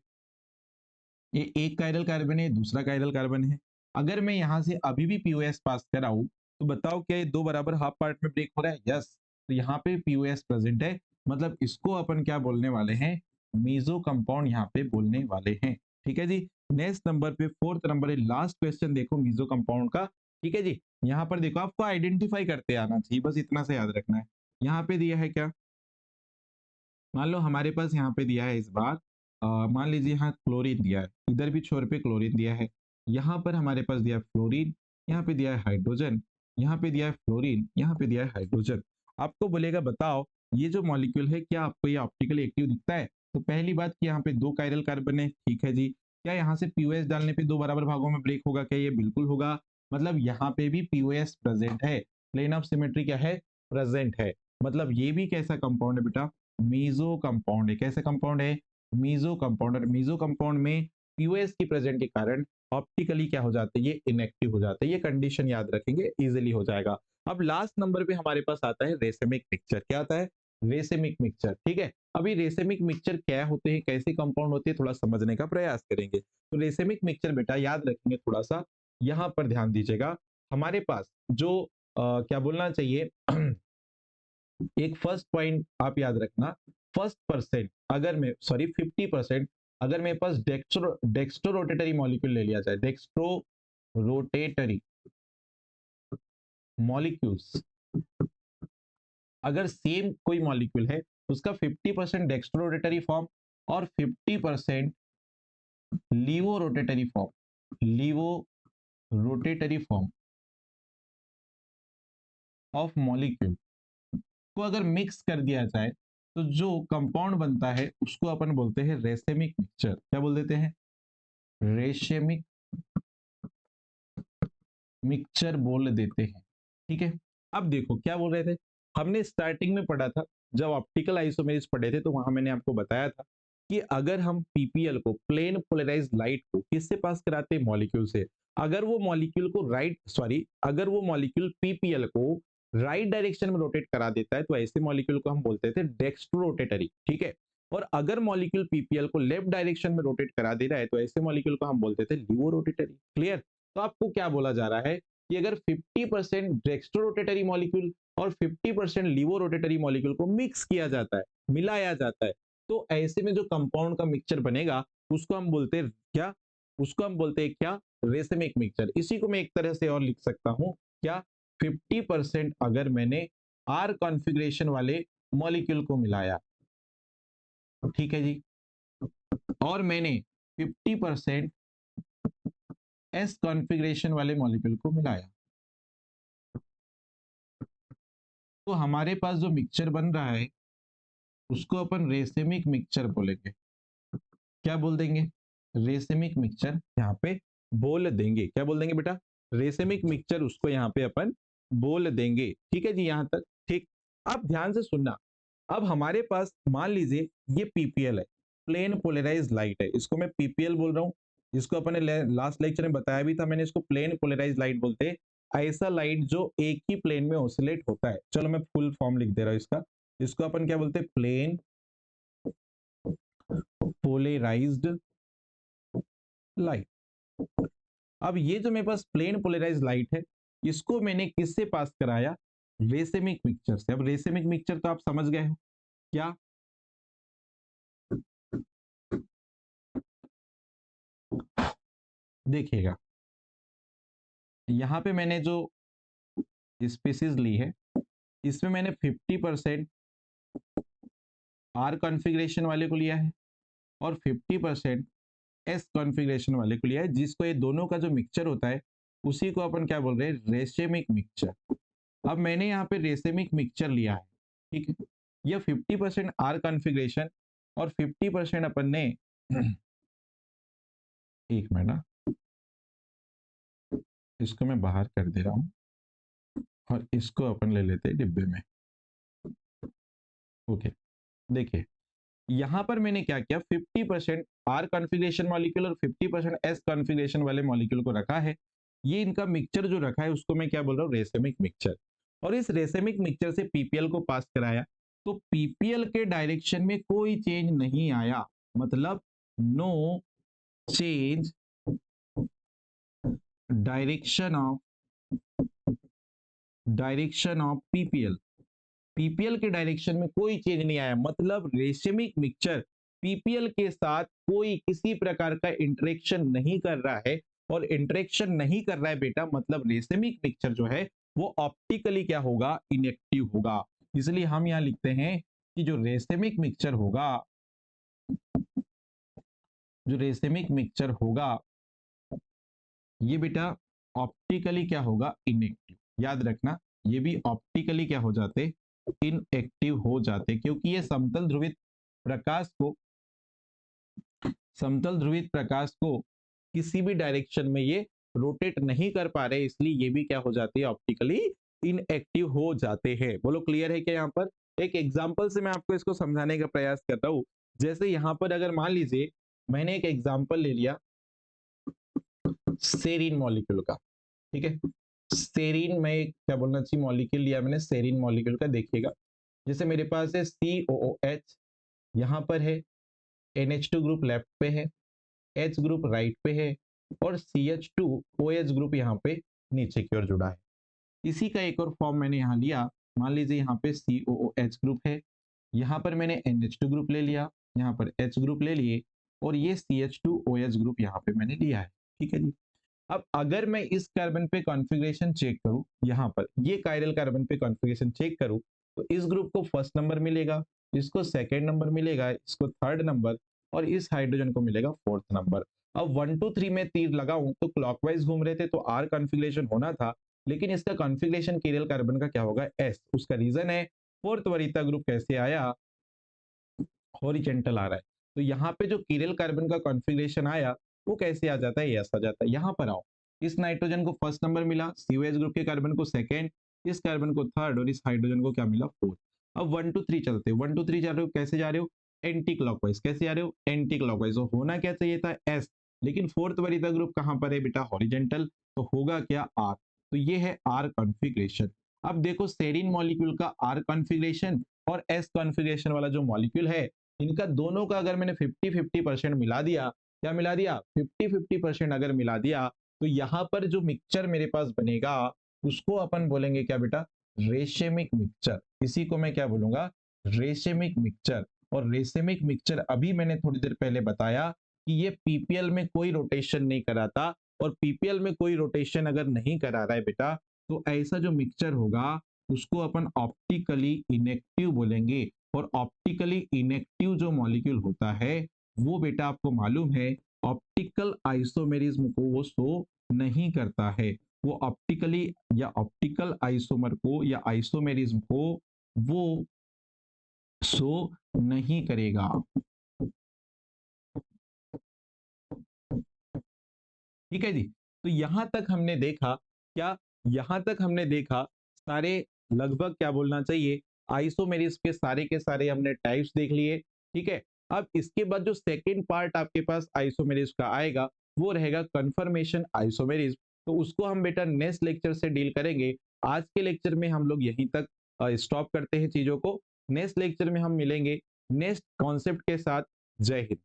ये एक कायरल कार्बन है, दूसरा कायरल कार्बन है। अगर मैं यहाँ से अभी भी पीओएस पास कराऊं तो बताओ क्या ये दो बराबर हाफ पार्ट में ब्रेक हो रहा है? यस, तो यहाँ पे पीओएस प्रेजेंट है, मतलब इसको अपन क्या बोलने वाले हैं? मीजो कंपाउंड यहाँ पे बोलने वाले हैं। ठीक है जी। नेक्स्ट नंबर पे फोर्थ नंबर है, लास्ट क्वेश्चन देखो मीजो कंपाउंड का। ठीक है जी, यहाँ पर देखो आपको आइडेंटिफाई करते आना चाहिए, बस इतना से याद रखना है। यहाँ पे दिया है क्या, मान लो हमारे पास यहाँ पे दिया है इस बार, मान लीजिए यहाँ क्लोरीन दिया है, इधर भी छोर पे क्लोरीन दिया है, यहाँ पर हमारे पास दिया है फ्लोरीन, यहाँ पे दिया है हाइड्रोजन, यहाँ पे दिया है फ्लोरीन, यहाँ पे दिया है हाइड्रोजन। आपको बोलेगा बताओ ये जो मॉलिक्यूल है क्या आपको ये ऑप्टिकली एक्टिव दिखता है? तो पहली बात कि यहाँ पे दो कायरल कार्बन है, ठीक है जी। क्या यहाँ से पीओएस डालने पे दो बराबर भागों में ब्रेक होगा क्या? ये बिल्कुल होगा, मतलब यहाँ पे भी पीओएस प्रेजेंट है, प्लेन ऑफ सिमेट्री क्या है? प्रेजेंट है। मतलब ये भी कैसा कंपाउंड है बेटा? मीजो कंपाउंड है। कैसे कंपाउंड है? Meso compound. और मीजो कंपाउंड में पीओएस की प्रेजेंट के कारण ऑप्टिकली क्या हो जाते हैं? ये इनएक्टिव हो जाते हैं। ये कंडीशन याद रखेंगे, इजीली हो जाएगा। अब लास्ट नंबर पे हमारे पास आता है रेसेमिक मिक्सचर। क्या आता है? Racemic mixture. ठीक है, अभी रेसेमिक मिक्सचर क्या होते हैं, कैसे कंपाउंड होते हैं, थोड़ा समझने का प्रयास करेंगे। तो रेसेमिक मिक्सचर बेटा याद रखेंगे, थोड़ा सा यहाँ पर ध्यान दीजिएगा। हमारे पास जो क्या बोलना चाहिए एक फर्स्ट पॉइंट आप याद रखना, फर्स्ट परसेंट अगर मैं सॉरी 50%, अगर मेरे पास डेक्स्ट्रो रोटेटरी मॉलिक्यूल ले लिया जाए, डेक्स्ट्रो रोटेटरी मॉलिक्यूल्स, अगर सेम कोई मॉलिक्यूल है उसका 50% डेक्स्ट्रो रोटेटरी फॉर्म और 50% laevo rotatory form, laevo rotatory form of molecule को अगर मिक्स कर दिया जाए तो जो कंपाउंड बनता है उसको अपन बोलते हैं रेसेमिक मिक्सचर। क्या बोल देते हैं? रेसेमिक मिक्सचर बोल देते हैं। ठीक है, अब देखो क्या बोल रहे थे, हमने स्टार्टिंग में पढ़ा था जब ऑप्टिकल आइसोमेरिज पढ़े थे, तो वहां मैंने आपको बताया था कि अगर हम पीपीएल को, प्लेन पोलराइज लाइट को किससे पास कराते हैं? मॉलिक्यूल से। अगर वो मॉलिक्यूल को अगर वो मॉलिक्यूल पीपीएल को राइट डायरेक्शन में रोटेट करा देता है तो ऐसे मॉलिक्यूल को हम बोलते थे डेक्स्ट्रो रोटेटरी। ठीक है, और अगर मॉलिक्यूल पीपीएल को लेफ्ट डायरेक्शन में रोटेट करा दे रहा है तो ऐसे मॉलिक्यूल को हम बोलते थे लिवो रोटेटरी। क्लियर? तो आपको क्या बोला जा रहा है कि अगर 50% डेक्स्ट्रो रोटेटरी मॉलिक्यूल और 50% लीवो रोटेटरी मॉलिक्यूल को मिक्स किया जाता है, मिलाया जाता है, तो ऐसे में जो कंपाउंड का मिक्सचर बनेगा उसको हम बोलते हैं क्या? उसको हम बोलते हैं क्या? Racemic mixture. इसी को मैं एक तरह से और लिख सकता हूं क्या? 50% अगर मैंने आर कॉन्फ़िगरेशन वाले मॉलिक्यूल को मिलाया, ठीक है जी, और मैंने 50% एस कॉन्फ़िगरेशन वाले मॉलिक्यूल को मिलाया, तो हमारे पास जो मिक्सचर बन रहा है उसको अपन रेसेमिक मिक्सचर बोलेंगे। क्या बोल देंगे? रेसेमिक मिक्सचर यहाँ पे बोल देंगे। क्या बोल देंगे बेटा? रेसेमिक मिक्सचर उसको यहाँ पे अपन बोल देंगे। ठीक है जी, यहाँ तक ठीक। अब ध्यान से सुनना, अब हमारे पास मान लीजिए ये पीपीएल है, प्लेन पोलराइज लाइट है, इसको मैं पीपीएल बोल रहा हूँ। इसको अपने लास्ट लेक्चर में बताया भी था मैंने, इसको प्लेन पोलराइज लाइट बोलते हैं। ऐसा लाइट जो एक ही प्लेन में ऑसिलेट होता है। चलो मैं फुल फॉर्म लिख दे रहा हूँ इसका, इसको अपन क्या बोलते हैं? Plane polarised light. अब ये जो मेरे पास प्लेन पोलराइज्ड लाइट है, इसको मैंने किससे पास कराया? रेसेमिक मिक्सचर से। अब रेसेमिक मिक्सचर तो आप समझ गए हो क्या? देखिएगा, यहां पे मैंने जो स्पीसीज ली है इसमें मैंने 50% आर कॉन्फ़िगरेशन वाले को लिया है और 50% एस कॉन्फ़िगरेशन वाले को लिया है, जिसको ये दोनों का जो मिक्सचर होता है उसी को अपन क्या बोल रहे हैं? Racemic mixture. अब मैंने यहाँ पे रेसेमिक मिक्सचर लिया है, ठीक है, यह 50% आर कॉन्फ़िगरेशन और 50% अपन ने एक मिनट, इसको मैं बाहर कर दे रहा हूं और इसको अपन ले लेते हैं डिब्बे में। ओके, देखिए यहां पर मैंने क्या किया, 50% आर कॉन्फ़िगरेशन मॉलिक्यूल और 50% एस कॉन्फ़िगरेशन वाले मॉलिक्यूल को रखा है। ये इनका मिक्सचर जो रखा है उसको मैं क्या बोल रहा हूँ? Racemic mixture. और इस रेसेमिक मिक्सचर से पीपीएल को पास कराया, तो पीपीएल के डायरेक्शन में कोई चेंज नहीं आया, मतलब no change direction of PPL. PPL के डायरेक्शन में कोई चेंज नहीं आया, मतलब रेशमिक मिक्सचर पीपीएल के साथ कोई किसी प्रकार का इंटरेक्शन नहीं कर रहा है। और इंटरेक्शन नहीं कर रहा है बेटा, मतलब रेशमिक मिक्सचर जो है वो ऑप्टिकली क्या होगा, इनएक्टिव होगा। इसलिए हम यहां लिखते हैं कि जो रेशमिक मिक्सचर होगा, जो रेशमिक मिक्सचर होगा ये बेटा ऑप्टिकली क्या होगा, इनएक्टिव। याद रखना, ये भी ऑप्टिकली क्या हो जाते, इनएक्टिव हो जाते, क्योंकि ये समतल ध्रुवित प्रकाश को किसी भी डायरेक्शन में ये रोटेट नहीं कर पा रहे, इसलिए ये भी क्या हो जाती है, ऑप्टिकली इनएक्टिव हो जाते हैं। बोलो क्लियर है क्या? यहाँ पर एक एग्जांपल से मैं आपको इसको समझाने का प्रयास कर रहा हूं। जैसे यहाँ पर अगर मान लीजिए मैंने एक एग्जांपल ले लिया सेरीन मॉलिक्यूल का, ठीक है। सेरीन में क्या बोलना चाहिए, मॉलिक्यूल लिया मैंने सेरीन मॉलिक्यूल का। देखिएगा जैसे मेरे पास है COOH, यहाँ पर है NH2 ग्रुप लेफ्ट पे है, H ग्रुप राइट पे है, और CH2OH ग्रुप यहाँ पे नीचे की ओर जुड़ा है। इसी का एक और फॉर्म मैंने यहाँ लिया, मान लीजिए यहाँ पे COOH ग्रुप है, यहाँ पर मैंने NH2 ग्रुप ले लिया, यहाँ पर H ग्रुप ले लिए, और ये CH2OH ग्रुप यहाँ पे मैंने लिया है, ठीक है जी। अब अगर मैं इस कार्बन पे कॉन्फ़िगरेशन चेक करूं, यहाँ पर ये कायरल कार्बन पे कॉन्फ़िगरेशन चेक करूं, तो इस ग्रुप को फर्स्ट नंबर मिलेगा, इसको सेकंड नंबर मिलेगा, इसको थर्ड नंबर, और इस हाइड्रोजन को मिलेगा फोर्थ नंबर। अब 1 2 3 में तीर लगाऊं तो क्लॉकवाइज घूम रहे थे तो आर कॉन्फ़िगरेशन होना था, लेकिन इसका कॉन्फ़िगरेशन कायरल कार्बन का क्या होगा, एस। उसका रीजन है फोर्थ वरीयता ग्रुप कैसे आया, हॉरिजेंटल आ रहा है। तो यहाँ पे जो कायरल कार्बन का कॉन्फ़िगरेशन आया वो कैसे आ जाता है, ऐसा जाता है। यहाँ पर आओ, इस नाइट्रोजन को फर्स्ट नंबर मिला, COH ग्रुप के कार्बन को सेकंड, इस कार्बन को थर्ड, और इस हाइड्रोजन को क्या मिला, फोर्थ। अब 1 2 3 चलते, 1 2 3 जा रहे हो, कैसे जा रहे हो, एंटी क्लॉकवाइज। कैसे जा रहे हो, एंटी क्लॉकवाइज। तो होना क्या चाहिए था, एस, लेकिन फोर्थ वरीयता ग्रुप कहाँ पर है बेटा, हॉरिजेंटल, तो होगा क्या, आर। तो ये है आर कॉन्फ़िगरेशन। अब देखो सेरीन मॉलिक्यूल का आर कॉन्फ़िगरेशन और एस कॉन्फ़िगरेशन वाला जो मॉलिक्यूल है, इनका दोनों का अगर मैंने 50-50% मिला दिया, क्या मिला दिया, 50-50% अगर मिला दिया, तो यहाँ पर जो मिक्सचर मेरे पास बनेगा उसको अपन बोलेंगे क्या बेटा, रेशमिक मिक्सचर। इसी को मैं क्या बोलूंगा, रेशमिक मिक्सचर। और रेशमिक मिक्सचर अभी मैंने थोड़ी देर पहले बताया कि ये पीपीएल में कोई रोटेशन नहीं कराता, और पीपीएल में कोई रोटेशन अगर नहीं करा रहा है बेटा, तो ऐसा जो मिक्सचर होगा उसको अपन ऑप्टिकली इनएक्टिव बोलेंगे। और ऑप्टिकली इनएक्टिव जो मॉलिक्यूल होता है वो बेटा आपको मालूम है ऑप्टिकल आइसोमेरिज्म को वो शो नहीं करता है। वो ऑप्टिकली या ऑप्टिकल आइसोमर को या आइसोमेरिज्म को वो शो नहीं करेगा। ठीक है जी। तो यहां तक हमने देखा क्या, यहां तक हमने देखा सारे, लगभग क्या बोलना चाहिए, आइसोमेरिज्म के सारे हमने टाइप्स देख लिए। ठीक है। अब इसके बाद जो सेकंड पार्ट आपके पास आइसोमेरिज्म का आएगा वो रहेगा कन्फर्मेशन आइसोमेरिज्म। तो उसको हम बेटा नेक्स्ट लेक्चर से डील करेंगे। आज के लेक्चर में हम लोग यहीं तक स्टॉप करते हैं चीजों को। नेक्स्ट लेक्चर में हम मिलेंगे नेक्स्ट कॉन्सेप्ट के साथ। जय हिंद।